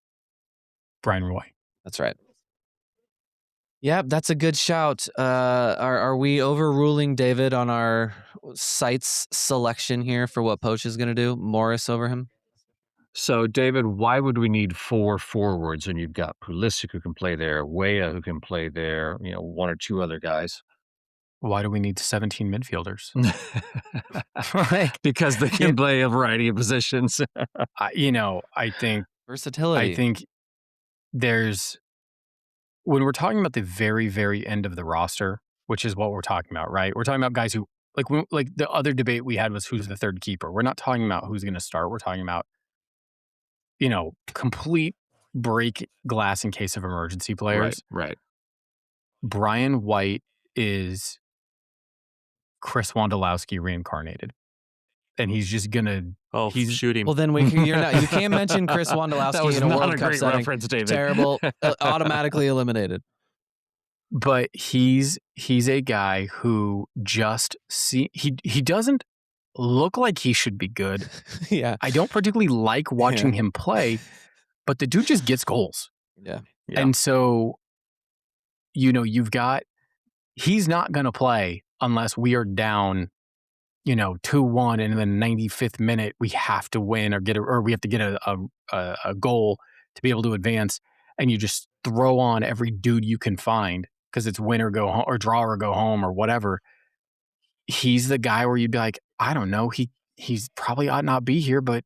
Brian Roy. That's right. Yeah, that's a good shout. Are we overruling David on our sites selection here for what Poach is going to do? Morris over him? So, David, why would we need 4 forwards when you've got Pulisic who can play there, Weah who can play there, 1 or 2 other guys? Why do we need 17 midfielders? Because they can play a variety of positions. I think versatility. I think when we're talking about the very, very end of the roster, which is what we're talking about, right? We're talking about guys who, like the other debate we had was who's the third keeper. We're not talking about who's going to start. We're talking about, complete break glass in case of emergency players. Right. Brian White is Chris Wondolowski reincarnated. And he's just gonna shoot him. Well, then you can't mention Chris Wondolowski in a World Cup setting. Reference, David. Terrible, automatically eliminated. But he's a guy who just he doesn't look like he should be good. Yeah, I don't particularly like watching him play, but the dude just gets goals. Yeah. And so, he's not going to play unless we are down 2-1, and in the 95th minute we have to win or we have to get a goal to be able to advance, and you just throw on every dude you can find because it's win or go home or draw or go home or whatever. He's the guy where you'd be like, I don't know, he's probably ought not be here, but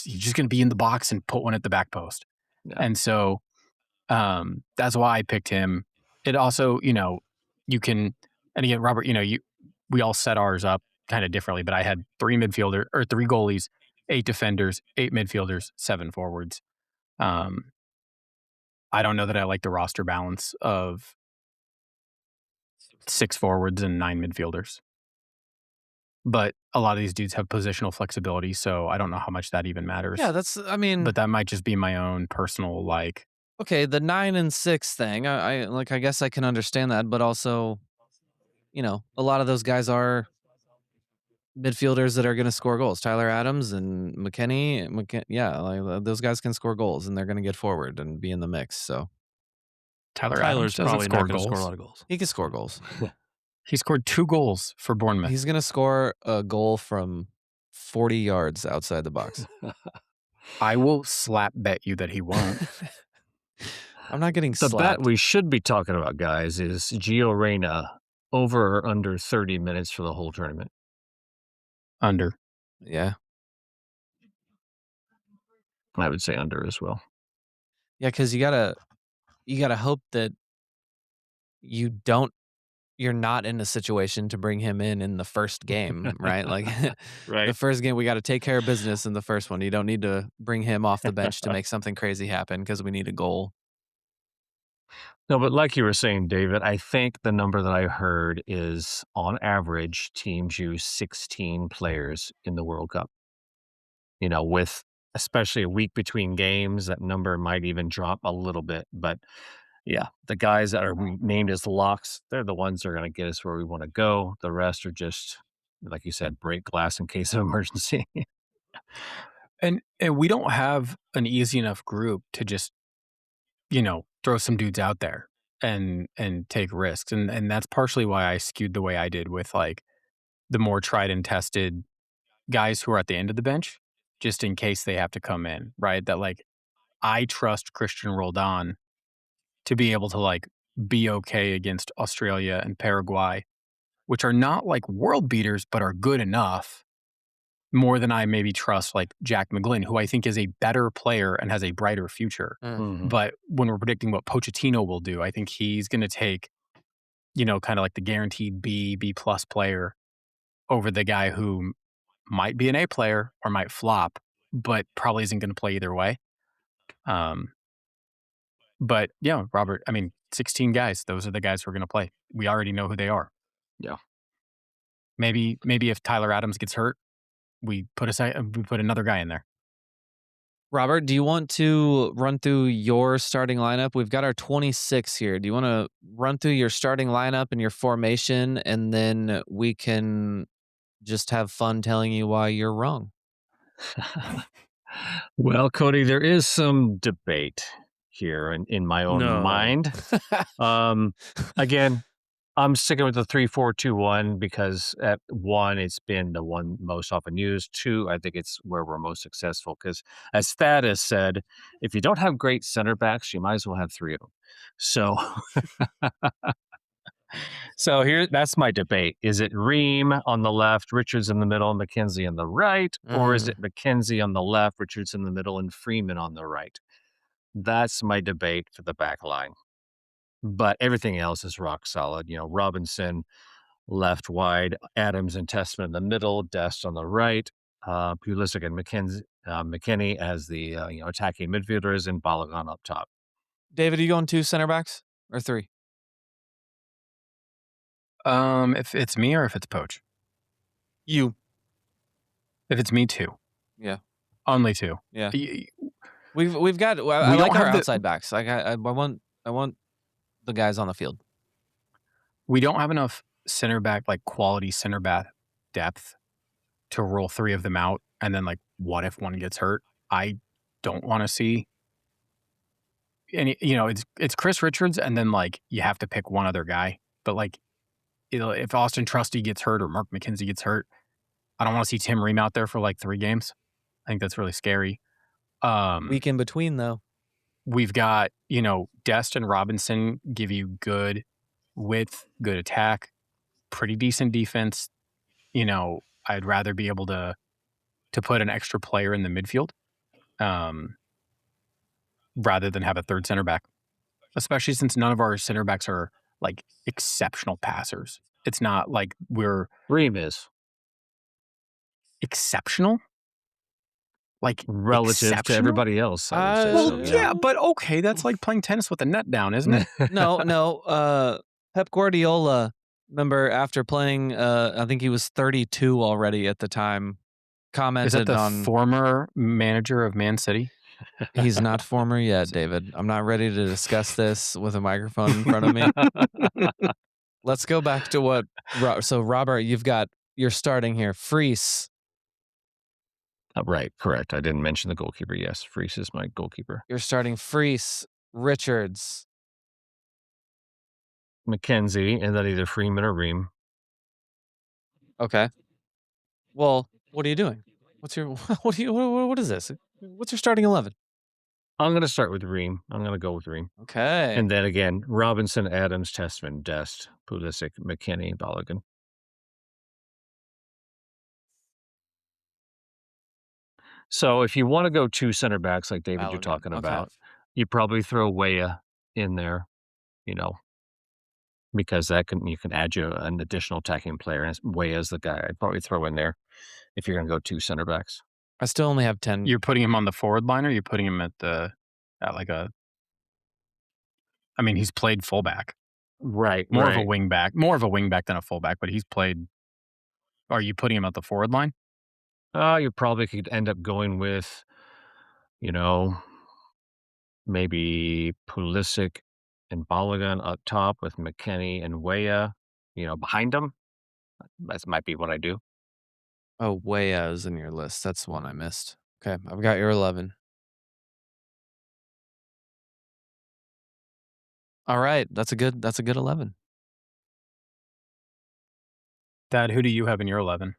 he's just going to be in the box and put one at the back post. Yeah. And so that's why I picked him. It also, you can, and again, Robert, we all set ours up kind of differently, but I had 3 goalies, 8 defenders, 8 midfielders, 7 forwards. I don't know that I like the roster balance of 6 forwards and 9 midfielders. But a lot of these dudes have positional flexibility, so I don't know how much that even matters. Yeah, but that might just be my own personal like. Okay, the 9 and 6 thing, I guess I can understand that, but also, a lot of those guys are midfielders that are going to score goals. Tyler Adams and McKenny, those guys can score goals, and they're going to get forward and be in the mix. So Tyler's probably not going to score a lot of goals. He can score goals. He scored 2 goals for Bournemouth. He's going to score a goal from 40 yards outside the box. I will slap bet you that he won't. I'm not getting the slapped. bet we should be talking about, guys, is Gio Reyna over or under 30 minutes for the whole tournament. Under. Yeah. I would say under as well. Yeah, because you gotta hope that you're not in a situation to bring him in the first game, right? Like right. The first game, we got to take care of business in the first one. You don't need to bring him off the bench to make something crazy happen because we need a goal. No, but like you were saying, David, I think the number that I heard is on average, teams use 16 players in the World Cup. With especially a week between games, that number might even drop a little bit. But yeah, the guys that are named as locks, they're the ones that are going to get us where we want to go. The rest are just, like you said, break glass in case of emergency. And we don't have an easy enough group to just, throw some dudes out there and take risks. And that's partially why I skewed the way I did with like the more tried and tested guys who are at the end of the bench, just in case they have to come in, right? That like, I trust Christian Roldan to be able to like be okay against Australia and Paraguay, which are not like world beaters, but are good enough, more than I maybe trust like Jack McGlynn, who I think is a better player and has a brighter future. Mm-hmm. But when we're predicting what Pochettino will do, I think he's going to take, kind of like the guaranteed B+ player over the guy who might be an A player or might flop, but probably isn't going to play either way. But yeah, Robert, 16 guys, those are the guys who are going to play. We already know who they are. Yeah. Maybe if Tyler Adams gets hurt, we put another guy in there. Robert, do you want to run through your starting lineup? We've got our 26 here. Do you want to run through your starting lineup and your formation, and then we can just have fun telling you why you're wrong? Well, Cody, there is some debate here in my own mind. Again, I'm sticking with the 3-4-2-1 because at 1, it's been the one most often used. 2, I think it's where we're most successful because, as Thad has said, if you don't have great center backs, you might as well have 3 of them. So that's my debate. Is it Ream on the left, Richards in the middle, McKenzie on the right? Or is it McKenzie on the left, Richards in the middle, and Freeman on the right? That's my debate for the back line. But everything else is rock solid. Robinson left wide, Adams and Testament in the middle, Dest on the right, Pulisic and McKenny as the attacking midfielders, and Balogun up top. David, are you going 2 center backs or 3? If it's me or if it's Poach? You. If it's me, 2. Yeah. Only 2. Yeah. We've got. I like our outside backs. Like I want the guys on the field. We don't have enough center back, like quality center back depth to roll 3 of them out. And then like, what if one gets hurt? I don't want to see any, it's Chris Richards. And then like, you have to pick one other guy, but like, if Austin Trusty gets hurt or Mark McKenzie gets hurt, I don't want to see Tim Ream out there for like 3 games. I think that's really scary. Week in between, though. We've got, Dest and Robinson give you good width, good attack, pretty decent defense. I'd rather be able to put an extra player in the midfield rather than have a third center back, especially since none of our center backs are like exceptional passers. It's not like Ream is exceptional. Like relative to everybody else, I would say. Yeah, but okay, that's like playing tennis with a net down, isn't it? No. Pep Guardiola, remember after playing, I think he was 32 already at the time, commented Is that the on former manager of Man City? He's not former yet, David. I'm not ready to discuss this with a microphone in front of me. Let's go back to what. So, Robert, you're starting here. Freese. Right, correct. I didn't mention the goalkeeper. Yes, Freese is my goalkeeper. You're starting Freese, Richards, McKenzie, and then either Freeman or Ream. Okay. Well, what are you doing? What is this? What's your starting 11? I'm going to start with Ream. I'm going to go with Ream. Okay. And then again, Robinson, Adams, Testman, Dest, Pulisic, McKennie, Balogun. So if you want to go 2 center backs like David, you're talking about, you probably throw Weah in there, because you can add you an additional attacking player. And Weah is the guy I'd probably throw in there if you're going to go 2 center backs. I still only have 10. You're putting him on the forward line, or you're putting him he's played fullback. Right. More of a wing back than a fullback, but he's played. Are you putting him at the forward line? You probably could end up going with, maybe Pulisic and Balogun up top with McKennie and Weah, behind them. That might be what I do. Oh, Weah is in your list. That's one I missed. Okay, I've got your 11. All right, that's a good 11. Dad, who do you have in your 11?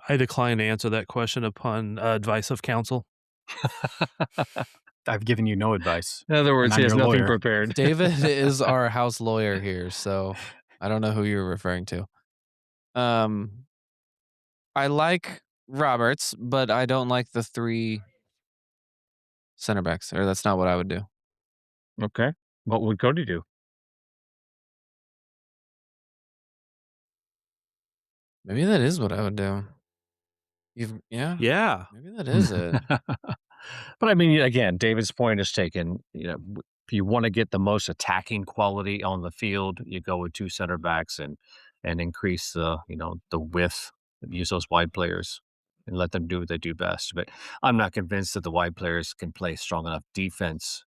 I decline to answer that question upon advice of counsel. I've given you no advice. In other words, he has nothing lawyer. prepared. David is our house lawyer here, so I don't know who you're referring to. I like Roberts, but I don't like the 3 center backs, or that's not what I would do. Okay. What would Cody do? Maybe that is what I would do. Yeah. Maybe that is it. But I mean, again, David's point is taken. If you want to get the most attacking quality on the field, you go with 2 center backs and increase the width. Use those wide players and let them do what they do best. But I'm not convinced that the wide players can play strong enough defense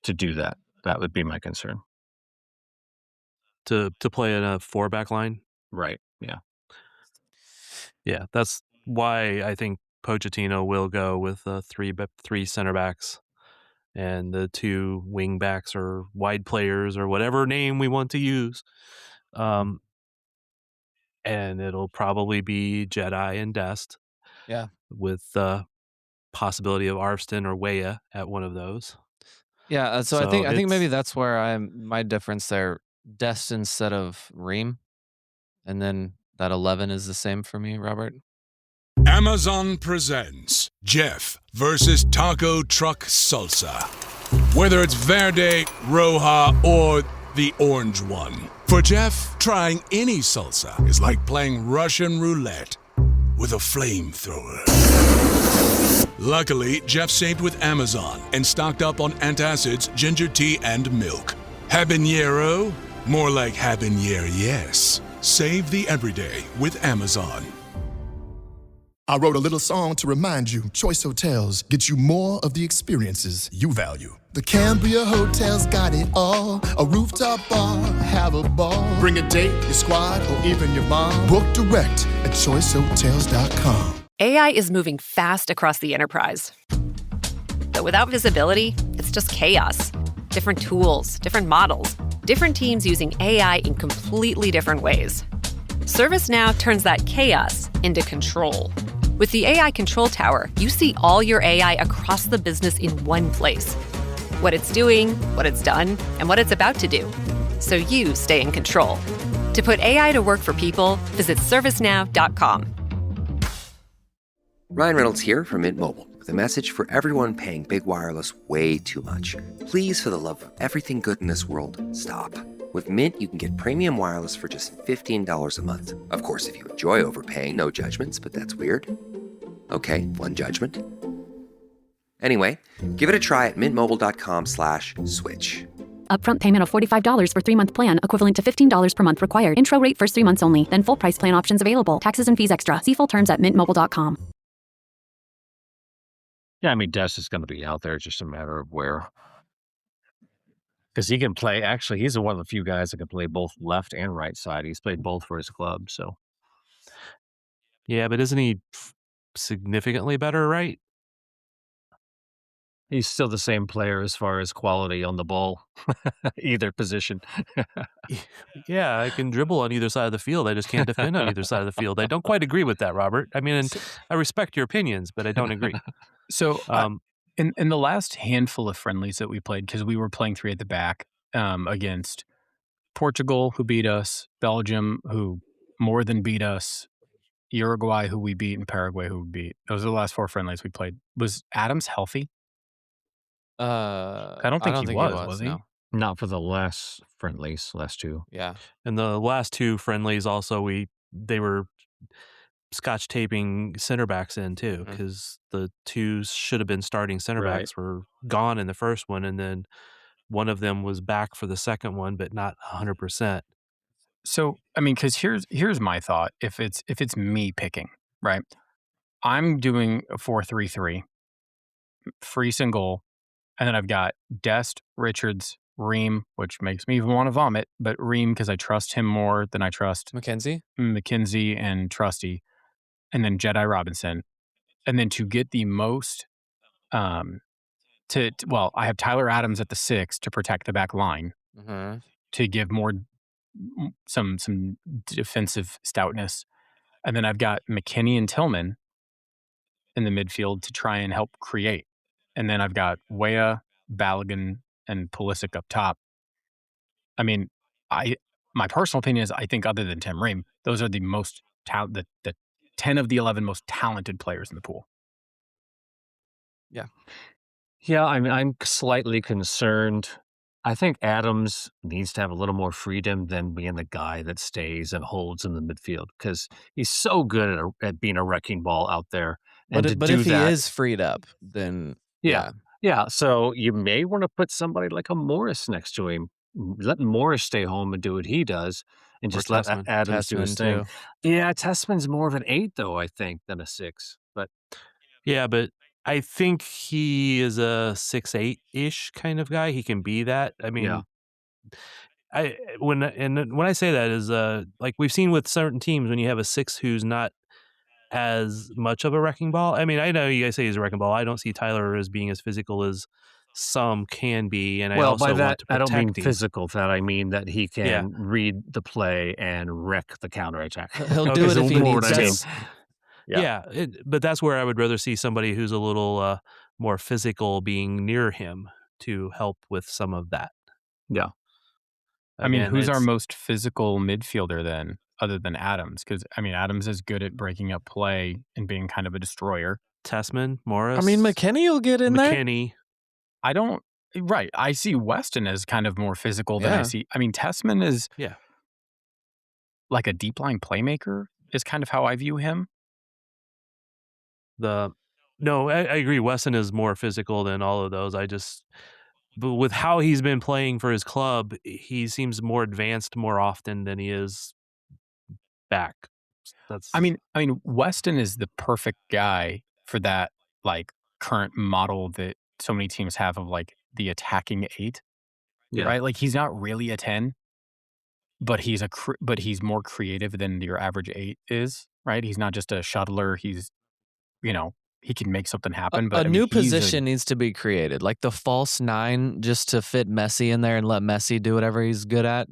to do that. That would be my concern. To play in a 4-back line? Right. Yeah. Yeah, that's why I think Pochettino will go with 3 center backs and the 2 wing backs or wide players or whatever name we want to use. And it'll probably be Jedi and Dest. Yeah. With the possibility of Arvston or Weah at one of those. Yeah, so I think maybe that's where my difference there. Dest instead of Ream. And then that 11 is the same for me, Robert. Amazon presents Jeff versus Taco Truck Salsa. Whether it's Verde, Roja, or the orange one. For Jeff, trying any salsa is like playing Russian roulette with a flamethrower. Luckily, Jeff saved with Amazon and stocked up on antacids, ginger tea, and milk. Habanero? More like habanero, yes. Save the everyday with Amazon. I wrote a little song to remind you, Choice Hotels get you more of the experiences you value. The Cambria Hotel's got it all. A rooftop bar, have a ball. Bring a date, your squad, or even your mom. Book direct at choicehotels.com. AI is moving fast across the enterprise. But without visibility, it's just chaos. Different tools, different models, different teams using AI in completely different ways. ServiceNow turns that chaos into control. With the AI Control Tower, you see all your AI across the business in one place. What it's doing, what it's done, and what it's about to do. So you stay in control. To put AI to work for people, visit servicenow.com. Ryan Reynolds here from Mint Mobile with a message for everyone paying big wireless way too much. Please, for the love of everything good in this world, stop. With Mint, you can get premium wireless for just $15 a month. Of course, if you enjoy overpaying, no judgments, but that's weird. Okay, one judgment. Anyway, give it a try at mintmobile.com/switch. Upfront payment of $45 for 3-month plan, equivalent to $15 per month required. Intro rate first 3 months only, then full price plan options available. Taxes and fees extra. See full terms at mintmobile.com. Yeah, I mean, Des is going to be out there. It's just a matter of where. Because he can play. Actually, he's one of the few guys that can play both left and right side. He's played both for his club. So, Yeah, but isn't he significantly better, right? he's still the same player as far as quality on the ball, either position. Yeah, I can dribble on either side of the field. I just can't defend on either side of the field. I don't quite agree with that, Robert. I mean, I respect your opinions, but I don't agree. So, in the last handful of friendlies that we played, because we were playing 3 at the back against Portugal, who beat us, Belgium, who more than beat us, Uruguay, who we beat, and Paraguay, who we beat. Those are the last 4 friendlies we played. Was Adams healthy? I don't think he was he? No. Not for the last friendlies, last 2. Yeah. And the last 2 friendlies also, they were scotch taping center backs in too, because the 2 should have been starting center backs were gone in the first one, and then one of them was back for the second one, but not 100%. So, I mean, because here's my thought. If it's me picking, right? I'm doing a 4-3-3, Freese and goal, and then I've got Dest, Richards, Ream, which makes me even want to vomit, but Ream because I trust him more than I trust McKenzie and Trusty, and then Jedi Robinson, and then to get the most, I have Tyler Adams at the 6 to protect the back line, to give more some defensive stoutness, and then I've got McKinney and Tillman in the midfield to try and help create, and then I've got Weah, Balogun, and Pulisic up top. I mean, my personal opinion is I think other than Tim Ream, those are the most the 10 of the 11 most talented players in the pool. Yeah. Yeah, I mean, I'm slightly concerned. I think Adams needs to have a little more freedom than being the guy that stays and holds in the midfield, because he's so good at being a wrecking ball out there. But if he is freed up, then yeah. So you may want to put somebody like a Morris next to him. Let Morris stay home and do what he does, and just let Adams do his thing. Yeah, Tessman's more of an 8 though, I think, than a 6. But yeah, but I think he is a 6'8"-ish kind of guy. He can be that. I mean, when I say that is like we've seen with certain teams, when you have a 6 who's not as much of a wrecking ball. I mean, I know you guys say he's a wrecking ball. I don't see Tyler as being as physical as some can be, and I also by that, want to protect I don't mean him. Physical. That I mean that he can read the play and wreck the counterattack. He'll do it if he needs to. But that's where I would rather see somebody who's a little more physical being near him to help with some of that. Yeah. I mean, who's our most physical midfielder then, other than Adams? Because, I mean, Adams is good at breaking up play and being kind of a destroyer. Tessman, Morris. I mean, McKinney will get in there. I don't... Right. I see Weston as kind of more physical than I see... I mean, Tessman is like a deep line playmaker is kind of how I view him. No, I agree. Weston is more physical than all of those. But with how he's been playing for his club, he seems more advanced more often than he is back. I mean, Weston is the perfect guy for that, like, current model that so many teams have of, like, the attacking 8, right? Like, he's not really a 10, but he's more creative than your average 8 is, right? He's not just a shuttler. He's, he can make something happen. But a I mean, new position needs to be created, like the false nine, just to fit Messi in there and let Messi do whatever he's good at.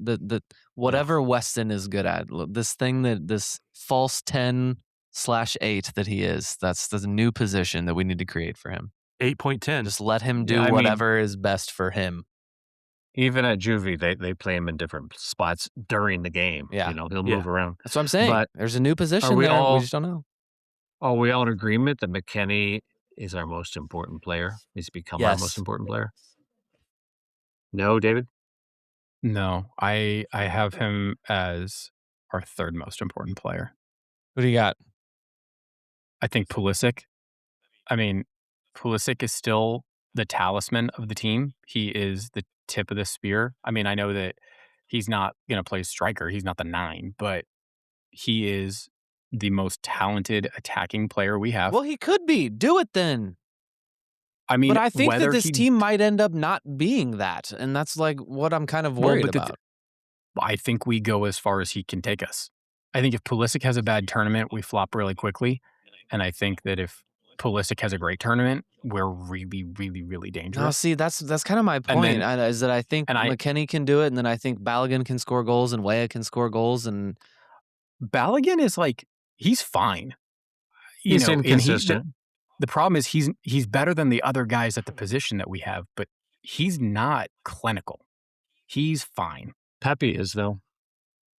Whatever Weston is good at, this false 10/8 that he is. That's the new position that we need to create for him. 8.10. Just let him do whatever is best for him. Even at Juvie, they play him in different spots during the game. Yeah. He'll move around. That's what I'm saying. But there's a new position we there. all- We just don't know. Are we all in agreement that McKennie is our most important player? He's become our most important player? No, David? No, I have him as our third most important player. Who do you got? I think Pulisic. I mean, Pulisic is still the talisman of the team. He is the tip of the spear. I mean, I know that he's not going to play striker. He's not the 9, but he is the most talented attacking player we have. Well, he could be. Do it then. I mean, but I think that whether this team might end up not being that, and that's like what I'm kind of worried about. I think we go as far as he can take us. I think if Pulisic has a bad tournament, we flop really quickly, and I think that if Pulisic has a great tournament, we're really, really, really dangerous. No, see, that's kind of my point. Is that I think McKennie can do it, and then I think Balogun can score goals, and Weah can score goals, and Balogun is like he's fine. He's inconsistent. The problem is he's better than the other guys at the position that we have, but he's not clinical. He's fine. Pepe is though,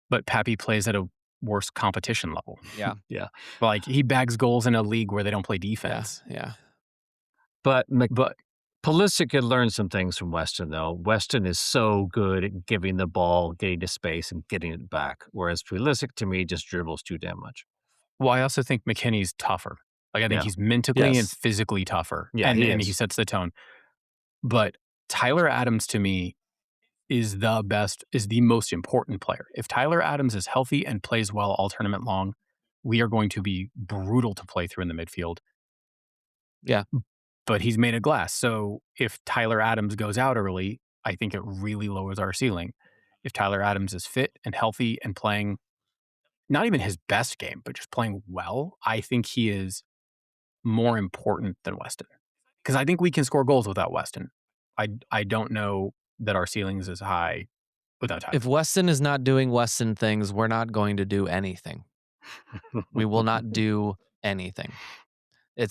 but Pepe plays at a worse competition level. Yeah, yeah. Like he bags goals in a league where they don't play defense. Yeah. But Pulisic could learn some things from Weston though. Weston is so good at giving the ball, getting to space, and getting it back, whereas Pulisic to me just dribbles too damn much. Well, I also think McKennie's tougher. Like I think he's mentally and physically tougher. Yeah, and he sets the tone. But Tyler Adams to me is the most important player. If Tyler Adams is healthy and plays well all tournament long, we are going to be brutal to play through in the midfield. Yeah. But he's made of glass. So if Tyler Adams goes out early, I think it really lowers our ceiling. If Tyler Adams is fit and healthy and playing not even his best game, but just playing well, I think he is more important than Weston. Because I think we can score goals without Weston. I don't know that our ceiling is as high without Tyler. If Weston is not doing Weston things, we're not going to do anything. We will not do anything.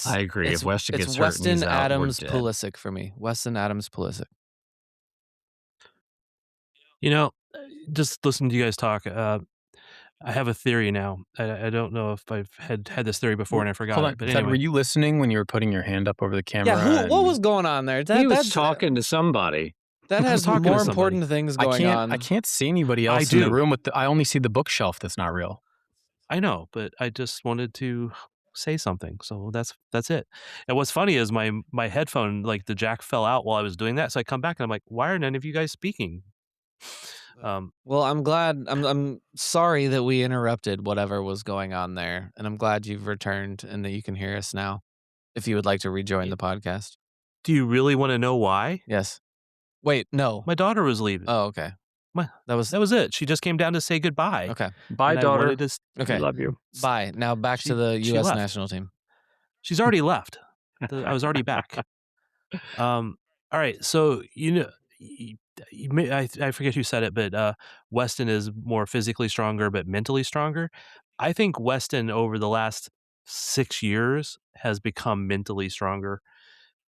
I agree. If Weston gets hurt, Weston, he's out, Adams, we're dead. Pulisic for me. Weston, Adams, Pulisic. You know, just listening to you guys talk, I have a theory now. I don't know if I've had this theory before and I forgot it. But Thad, anyway. were you listening when you were putting your hand up over the camera? Yeah, what was going on there? He was talking to somebody. That has talking to more somebody. important things going on. I can't see anybody else in the room. I only see the bookshelf that's not real. I know, but I just wanted to say something. So that's it. And what's funny is my headphone, like the jack fell out while I was doing that. So I come back and I'm like, why are none of you guys speaking? Well, I'm glad. I'm sorry that we interrupted whatever was going on there, and I'm glad you've returned and that you can hear us now. If you would like to rejoin the podcast, Do you really want to know why? yes. Wait, no. My daughter was leaving. Oh, okay. That was it. She just came down to say goodbye. Okay. Bye, And I daughter. wanted to Okay. I love you. Bye. Now back to the she U.S. left. national team. She's already left. I was already back. All right. So, I forget who said it, but Weston is more physically stronger, but mentally stronger. I think Weston over the last 6 years has become mentally stronger.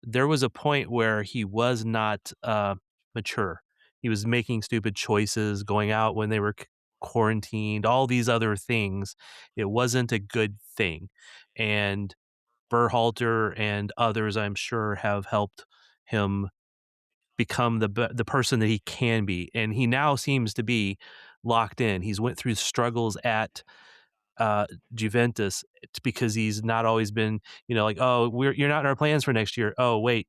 There was a point where he was not mature. He was making stupid choices, going out when they were quarantined, all these other things. It wasn't a good thing. And Berhalter and others, I'm sure, have helped him become the person that he can be. And he now seems to be locked in. He's went through struggles at Juventus because he's not always been, like, oh, you're not in our plans for next year. Oh, wait,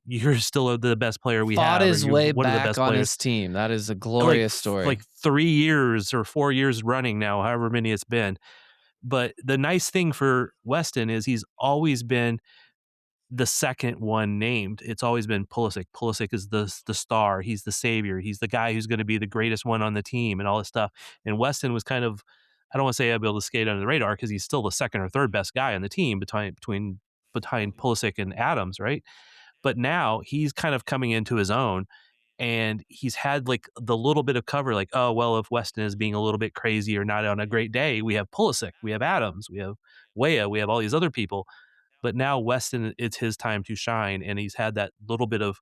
you're still the best player we have. Fought his way one of the back best on players. his team. That is a glorious story. Like 3 years or 4 years running now, however many it's been. But the nice thing for Weston is he's always been the second one named. It's always been Pulisic. Pulisic is the star. He's the savior. He's the guy who's going to be the greatest one on the team and all this stuff. And Weston was kind of, I don't want to say I'd be able to skate under the radar because he's still the second or third best guy on the team between behind Pulisic and Adams, right? But now he's kind of coming into his own, and he's had like the little bit of cover, like, oh, well, if Weston is being a little bit crazy or not on a great day, we have Pulisic, we have Adams, we have Weah, we have all these other people. But now Weston, it's his time to shine, and he's had that little bit of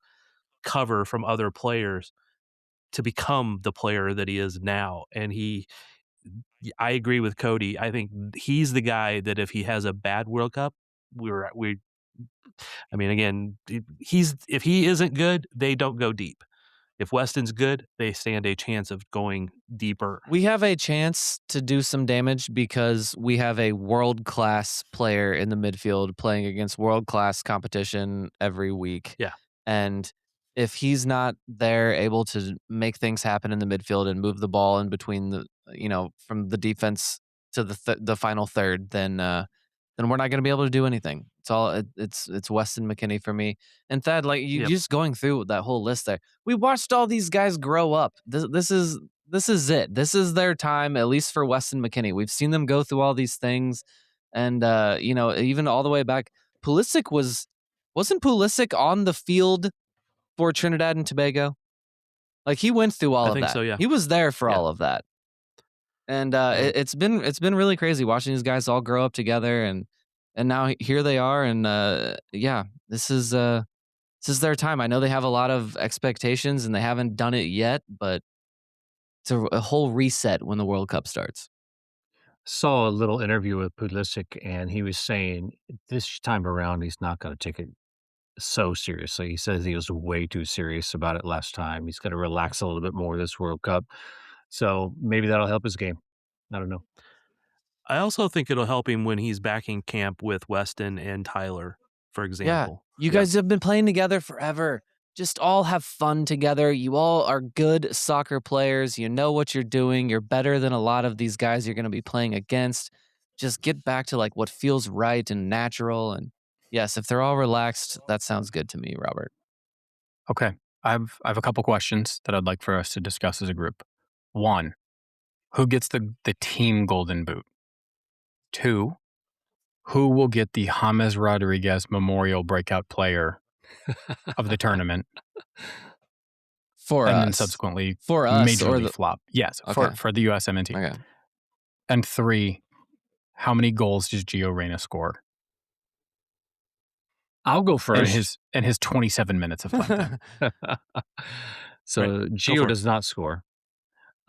cover from other players to become the player that he is now. And I agree with Cody. I think he's the guy that if he has a bad World Cup, I mean, again, if he isn't good, they don't go deep. If Weston's good, they stand a chance of going deeper. We have a chance to do some damage because we have a world-class player in the midfield playing against world-class competition every week. Yeah. And if he's not there able to make things happen in the midfield and move the ball in between the, from the defense to the final third, then we're not going to be able to do anything. It's Weston McKennie for me. And Thad, like you just going through that whole list there. We watched all these guys grow up. This is it. This is their time, at least for Weston McKennie. We've seen them go through all these things, and even all the way back. Pulisic wasn't Pulisic on the field for Trinidad and Tobago? Like he went through all of that. I think so, yeah. He was there for all of that. And it's been really crazy watching these guys all grow up together, and now here they are, and this is their time. I know they have a lot of expectations, and they haven't done it yet, but it's a whole reset when the World Cup starts. Saw a little interview with Pulisic, and he was saying this time around he's not going to take it so seriously. He says he was way too serious about it last time. He's going to relax a little bit more this World Cup. So maybe that'll help his game. I don't know. I also think it'll help him when he's back in camp with Weston and Tyler, for example. Yeah, you guys have been playing together forever. Just all have fun together. You all are good soccer players. You know what you're doing. You're better than a lot of these guys you're going to be playing against. Just get back to like what feels right and natural. And yes, if they're all relaxed, that sounds good to me, Robert. Okay. I've a couple questions that I'd like for us to discuss as a group. 1, who gets the team golden boot? 2, who will get the James Rodriguez Memorial Breakout Player of the tournament? For and us. then subsequently for us majorly flop. Yes, Okay. for the USMNT. Okay. And 3, how many goals does Gio Reyna score? I'll go first. In his 27 minutes of playing time. So Right. Gio does not score.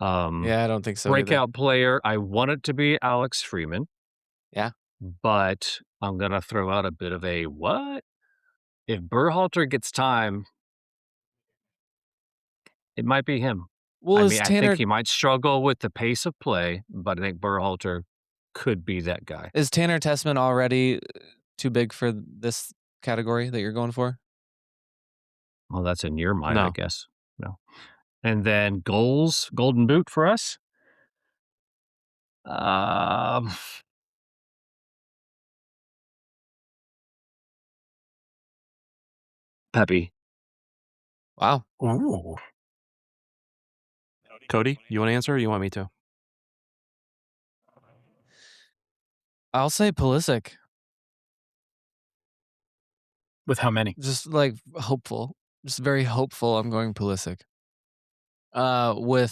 Yeah, I don't think so. Breakout player, I want it to be Alex Freeman. Yeah. But I'm going to throw out a bit of a what? If Berhalter gets time, it might be him. Well, I think he might struggle with the pace of play, but I think Berhalter could be that guy. Is Tanner Tessman already too big for this category that you're going for? Well, that's in your mind, No. I guess. No. And then goals, golden boot for us. Pepe. Wow. Ooh. Cody, you want to answer or you want me to? I'll say Pulisic. With how many? Just like hopeful. Just very hopeful. I'm going Pulisic. We're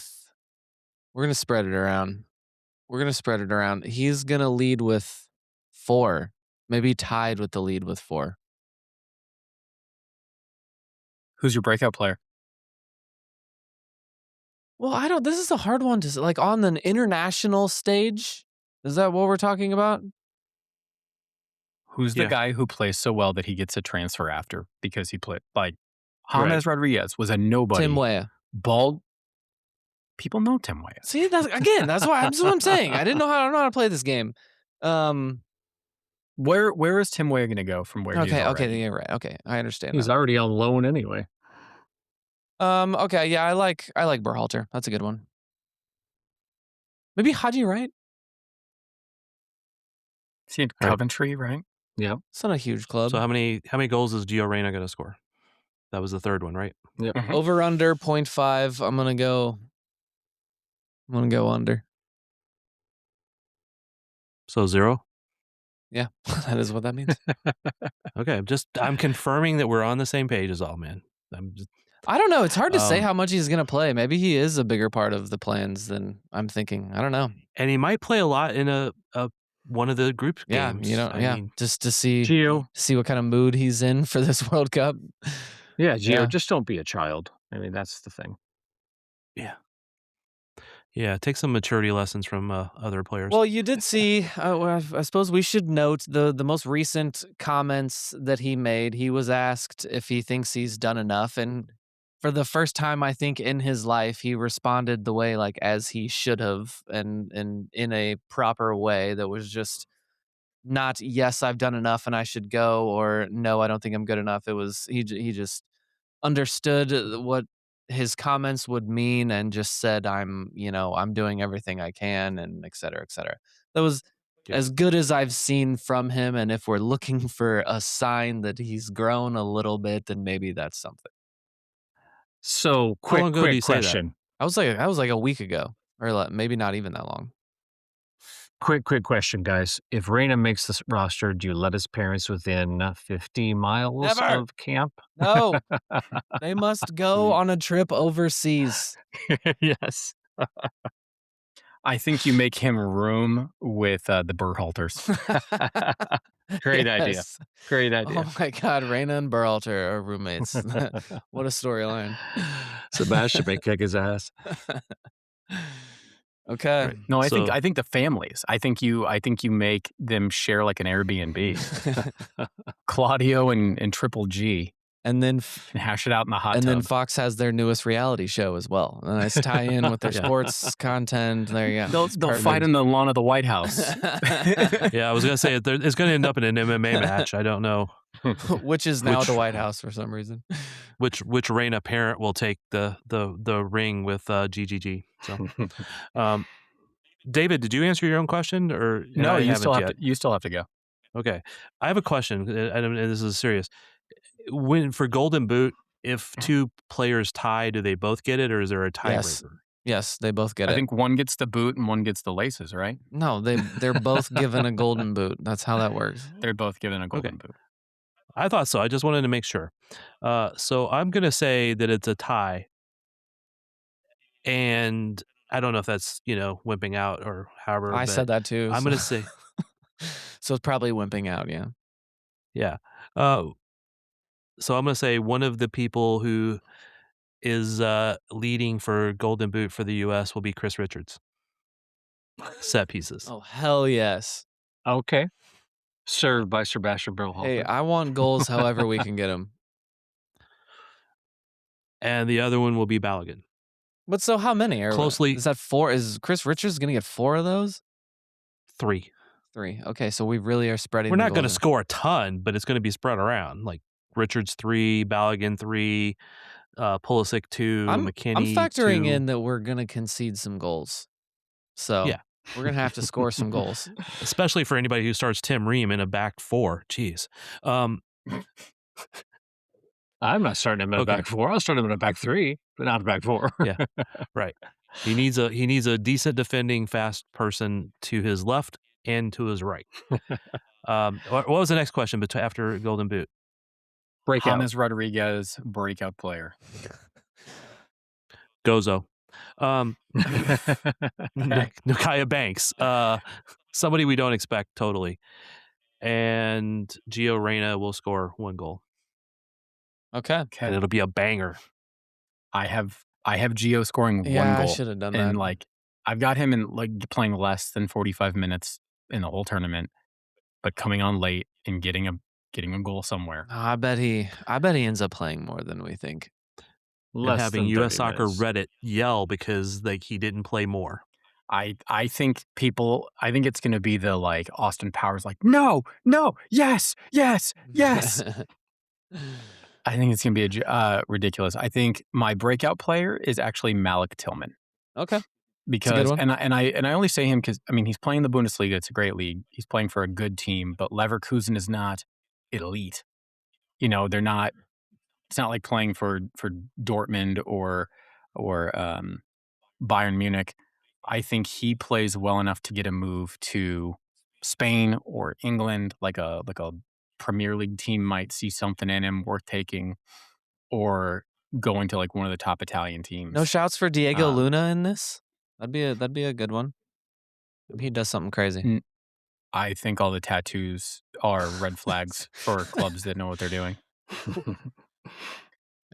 gonna spread it around. He's gonna lead with 4. Maybe tied with the lead with 4. Who's your breakout player? Well, this is a hard one to like on the international stage. Is that what we're talking about? Who's the guy who plays so well that he gets a transfer after because he played like James Rodriguez was a nobody. Tim Weah. Bald. People know Tim Weah. See, that's what I'm saying. I don't know how to play this game. Where is Tim Weah going to go from where he's already? Okay, yeah, right. Okay, I understand. He's already on loan anyway. Okay, yeah, I like Berhalter. That's a good one. Maybe Haji Wright. Is he in Coventry, right? Yeah. It's not a huge club. So how many goals is Gio Reyna going to score? That was the third one, right? Yeah. Over under 0.5. I'm gonna go under. So 0? Yeah, that is what that means. Okay, I'm confirming that we're on the same page as all, man. I don't know. It's hard to say how much he's going to play. Maybe he is a bigger part of the plans than I'm thinking. I don't know. And he might play a lot in a one of the group games. I mean, just to see Gio, what kind of mood he's in for this World Cup. Yeah, Gio, just don't be a child. I mean, that's the thing. Yeah. Yeah, take some maturity lessons from other players. Well, you did see, I suppose we should note the most recent comments that he made. He was asked if he thinks he's done enough. And for the first time, I think, in his life, he responded the way, like, as he should have, and in a proper way that was just not, yes, I've done enough and I should go, or no, I don't think I'm good enough. It was, he just understood what his comments would mean and just said, I'm doing everything I can, and et cetera, et cetera. That was as good as I've seen from him. And if we're looking for a sign that he's grown a little bit, then maybe that's something. So quick question. I was like a week ago, or maybe not even that long. Quick question, guys. If Reyna makes this roster, do you let his parents within 50 miles Never. of camp? No, they must go on a trip overseas. Yes. I think you make him room with the Berhalters. Great idea. Great idea. Oh my God, Reyna and Berhalter are roommates. What a storyline. Sebastian may kick his ass. Okay. Right. No, I think the families. I think you make them share like an Airbnb. Claudio and Triple G. And then hash it out in the hot tub. And then Fox has their newest reality show as well. A nice tie in with their sports content. There you go. They'll fight in the lawn of the White House. Yeah, I was going to say, it's going to end up in an MMA match. I don't know. Which is now the White House for some reason. Which Reyna parent will take the ring with GGG. So, David, did you answer your own question, or no? You still have to go. Okay, I have a question, and this is serious. When for Golden Boot, if two players tie, do they both get it, or is there a tiebreaker? Yes, they both get it. I think one gets the boot and one gets the laces, right? No, they're both given a golden boot. That's how that works. They're both given a golden boot. I thought so. I just wanted to make sure. So I'm going to say that it's a tie. And I don't know if that's, wimping out or however. I said that too. I'm going to say. So it's probably wimping out, yeah. Yeah. So I'm going to say one of the people who is leading for Golden Boot for the U.S. will be Chris Richards. Set pieces. Oh, hell yes. Okay. Served by Sebastian Berhalter. Hey, I want goals however we can get them. And the other one will be Balogun. But so how many? Closely. Is that 4? Is Chris Richards going to get 4 of those? 3. 3. Okay, so we really are spreading. We're not going to score a ton, but it's going to be spread around. Like Richards 3, Balogun 3, Pulisic 2, McKinney. I'm factoring 2. in that we're going to concede some goals. So yeah. We're going to have to score some goals. Especially for anybody who starts Tim Ream in a back 4. Jeez. I'm not starting him in a back 4. I'll start him in a back 3, but not a back 4. Yeah, right. He needs a decent defending fast person to his left and to his right. What was the next question after Golden Boot? Breakout. James Rodriguez, breakout player. Gozo. Nakaya Banks. Somebody we don't expect totally. And Gio Reyna will score 1 goal. Okay. And it'll be a banger. I have Gio scoring 1 goal. I should have done that. And I've got him in playing less than 45 minutes in the whole tournament, but coming on late and getting a goal somewhere. I bet he ends up playing more than we think. And having U.S. Soccer Reddit yell because he didn't play more. I think it's going to be the Austin Powers no, yes. I think it's going to be ridiculous. I think my breakout player is actually Malik Tillman. Okay. Because and I only say him because he's playing the Bundesliga. It's a great league. He's playing for a good team, but Leverkusen is not elite. They're not. It's not like playing for Dortmund or Bayern Munich. I think he plays well enough to get a move to Spain or England, like a Premier League team might see something in him worth taking, or going to like one of the top Italian teams. No shouts for Diego Luna in this? That'd be a good one. He does something crazy. I think all the tattoos are red flags for clubs that know what they're doing.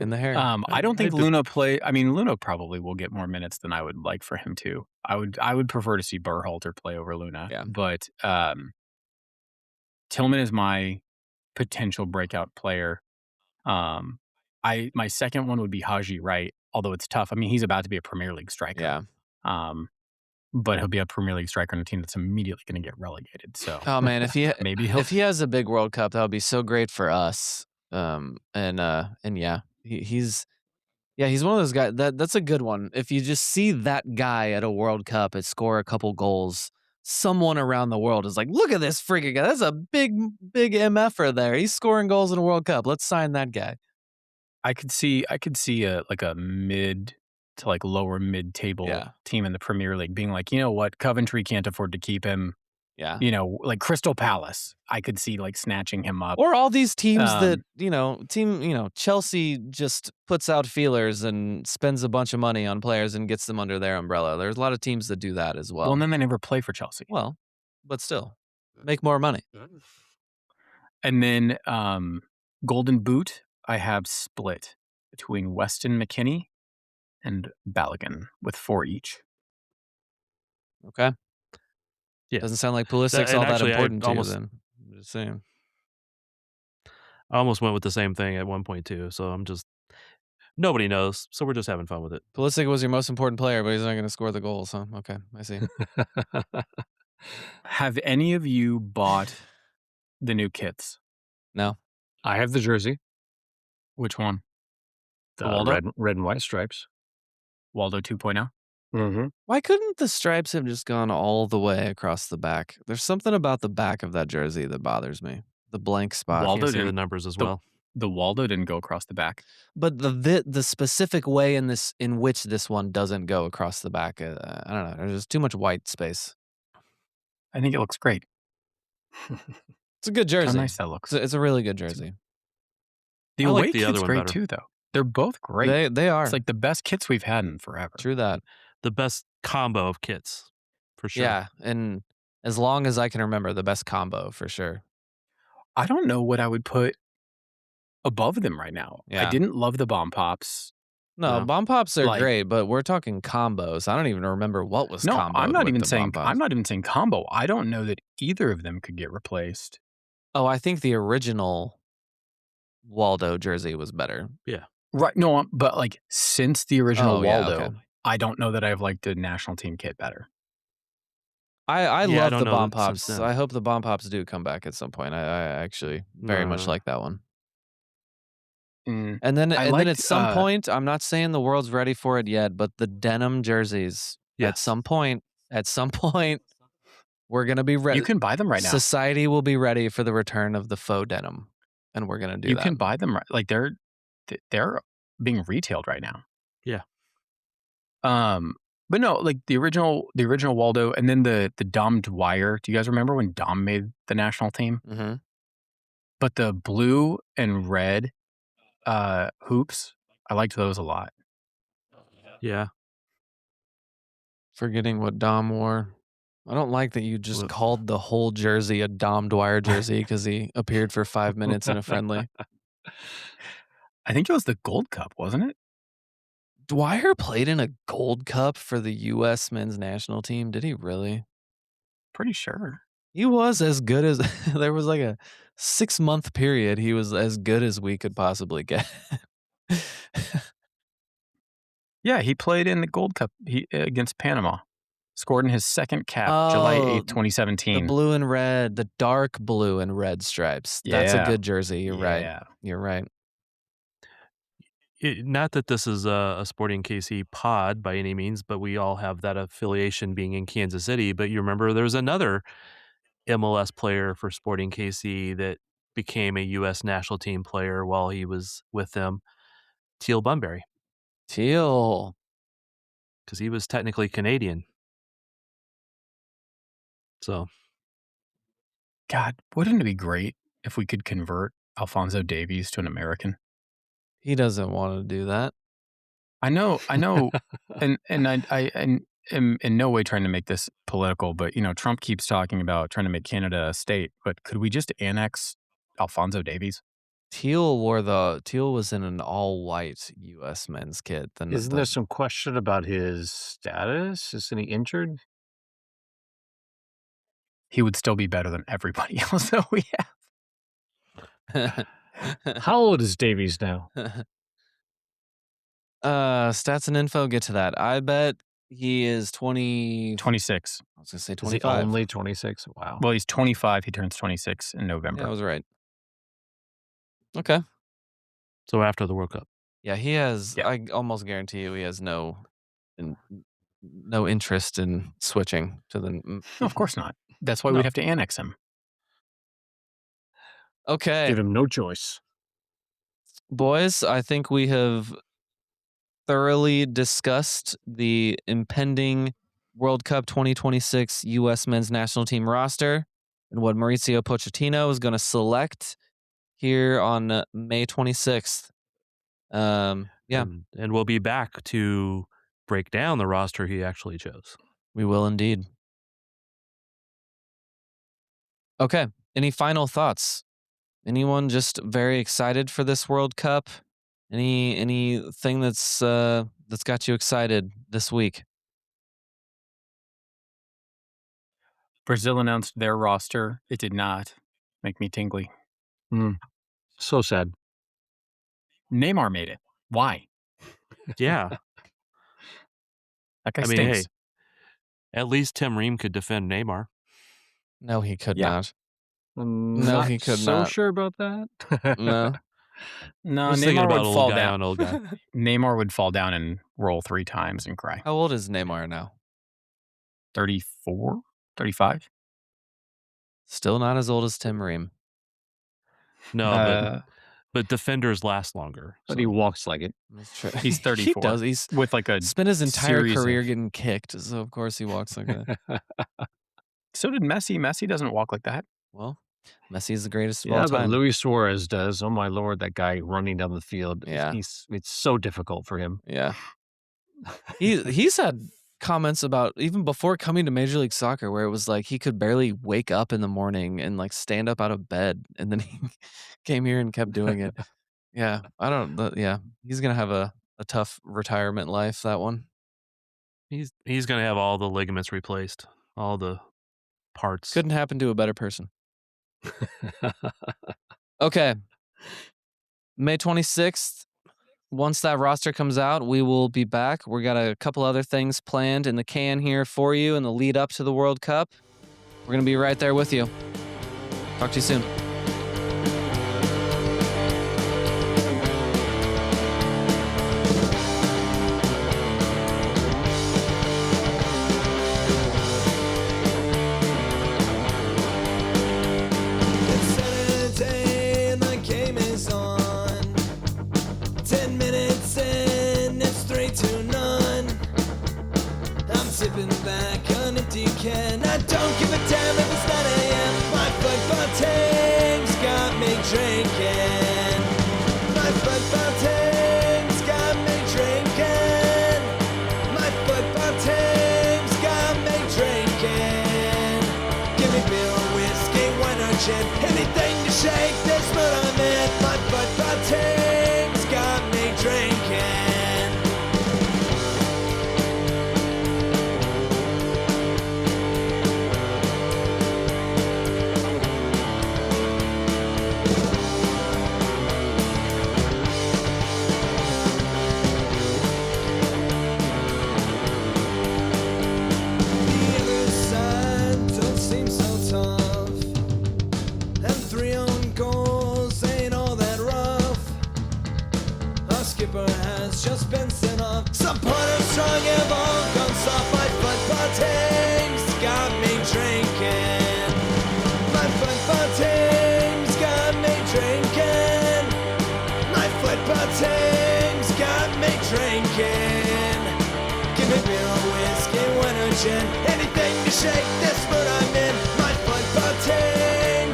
In the hair. I don't think Luna Luna probably will get more minutes than I would like for him to. I would prefer to see Berhalter play over Luna. Yeah. But Tillman is my potential breakout player. My second one would be Haji Wright, although it's tough. I mean, he's about to be a Premier League striker. Yeah. But he'll be a Premier League striker on a team that's immediately going to get relegated. So, oh man, if he if he has a big World Cup, that would be so great for us. And yeah, he's one of those guys. That's a good one. If you just see that guy at a World Cup and score a couple goals, someone around the world is like, "Look at this freaking guy! That's a big MFer there. He's scoring goals in a World Cup. Let's sign that guy." I could see a mid to like lower mid table team in the Premier League being like, you know what, Coventry can't afford to keep him. Yeah. You know, like Crystal Palace, I could see like snatching him up. Or all these teams that, Chelsea just puts out feelers and spends a bunch of money on players and gets them under their umbrella. There's a lot of teams that do that as well. Well, and then they never play for Chelsea. Well, but still, make more money. And then Golden Boot, I have split between Weston McKennie and Balogun with 4 each. Okay. Yeah. Doesn't sound like Pulisic's all that important to you then. I'm just saying. I almost went with the same thing at one point too, so nobody knows, so we're just having fun with it. Pulisic was your most important player, but he's not going to score the goals, huh? Okay, I see. Have any of you bought the new kits? No. I have the jersey. Which one? The Waldo? red and white stripes. Waldo 2.0? Mm-hmm. Why couldn't the stripes have just gone all the way across the back? There's something about the back of that jersey that bothers me. The blank spot. Waldo did the numbers as well. The Waldo didn't go across the back, but the specific way in which this one doesn't go across the back, I don't know. There's just too much white space. I think it looks great. It's a good jersey. How nice that looks. It's a really good jersey. The away kit's great too, though. They're both great. They are. It's like the best kits we've had in forever. True that. The best combo of kits, for sure. Yeah, and as long as I can remember, the best combo for sure. I don't know what I would put above them right now. Yeah. I didn't love the bomb pops. No, bomb pops are great, but we're talking combos. I don't even remember what was combo. I'm not even saying combo. I don't know that either of them could get replaced. Oh, I think the original Waldo jersey was better. Yeah. Right. No, but like since the original Waldo, I don't know that I've liked the national team kit better. I love the bomb pops. I hope the bomb pops do come back at some point. I actually very much like that one. And then at some point, I'm not saying the world's ready for it yet, but the denim jerseys, at some point, we're going to be ready. You can buy them right now. Society will be ready for the return of the faux denim, and we're going to do that. You can buy them right. Like they're being retailed right now. Yeah. But no, like the original Waldo, and then the Dom Dwyer. Do you guys remember when Dom made the national team? Mm-hmm. But the blue and red hoops, I liked those a lot. Yeah. Forgetting what Dom wore. I don't like that you just called the whole jersey a Dom Dwyer jersey because he appeared for 5 minutes in a friendly. I think it was the Gold Cup, wasn't it? Dwyer played in a Gold Cup for the U.S. men's national team. Did he really? Pretty sure. He was as good as there was like a 6-month period. He was as good as we could possibly get. Yeah, he played in the Gold Cup against Panama. Scored in his second cap, July 8th, 2017. The blue and red, the dark blue and red stripes. That's a good jersey. You're right. You're right. Not that this is a Sporting KC pod by any means, but we all have that affiliation being in Kansas City. But you remember there's another MLS player for Sporting KC that became a U.S. national team player while he was with them, Teal Bunbury. Teal. Because he was technically Canadian. So God, wouldn't it be great if we could convert Alphonso Davies to an American? He doesn't want to do that. I know, and I am in no way trying to make this political, but Trump keeps talking about trying to make Canada a state. But could we just annex Alphonso Davies? Teal was in an all-white U.S. men's kit. Isn't there some question about his status? Isn't he injured? He would still be better than everybody else that we have. How old is Davies now? Stats and info, get to that. I bet he is 26. I was going to say 25. Is he only 26? Wow. Well, he's 25. He turns 26 in November. Yeah, I was right. Okay. So after the World Cup. Yeah, he has, I almost guarantee you he has no interest in switching to the... No, of course not. That's why we'd have to annex him. Okay. Give him no choice. Boys, I think we have thoroughly discussed the impending World Cup 2026 U.S. men's national team roster and what Mauricio Pochettino is going to select here on May 26th. And we'll be back to break down the roster he actually chose. We will indeed. Okay. Any final thoughts? Anyone just very excited for this World Cup? Anything that's got you excited this week? Brazil announced their roster. It did not make me tingly. So sad. Neymar made it. Why? Yeah. That guy stinks. Hey, at least Tim Ream could defend Neymar. No, he could not. No, he could so not. Sure about that? No. No, Just thinking Neymar about would fall old guy down. on old guy. Neymar would fall down and roll 3 times and cry. How old is Neymar now? 34? 35? Still not as old as Tim Ream. No, but defenders last longer. But he walks like it. That's true. He's 34. He does. He's with like a spent his entire series career of- getting kicked, so of course he walks like that. So did Messi. Messi doesn't walk like that. Well, Messi is the greatest of Yeah, all but time. Luis Suarez does. Oh my Lord, that guy running down the field. Yeah. It's so difficult for him. Yeah. He's had comments about even before coming to Major League Soccer where it was like he could barely wake up in the morning and like stand up out of bed, and then he came here and kept doing it. Yeah, he's gonna have a tough retirement life, that one. He's gonna have all the ligaments replaced, all the parts. Couldn't happen to a better person. Okay. May 26th. Once that roster comes out, we will be back. We got a couple other things planned in the can here for you in the lead up to the World Cup. We're going to be right there with you. Talk to you soon. Sipping back on a can. I don't give a damn if it's 9 a.m. My football team's got me drinking. My football team's got me drinking. My football team's got me drinking. Give me beer or whiskey, wine or gin, anything to shake this mood I'm in. My football team's got me drinking. Has just been sent off. Supporters strong have all gone soft. My football team's got me drinking. My football team's got me drinking. My football team's got me drinking. Give me beer or whiskey, wine or gin, anything to shake this mood I'm in. My football team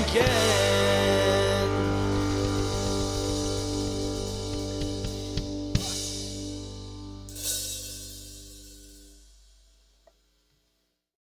again.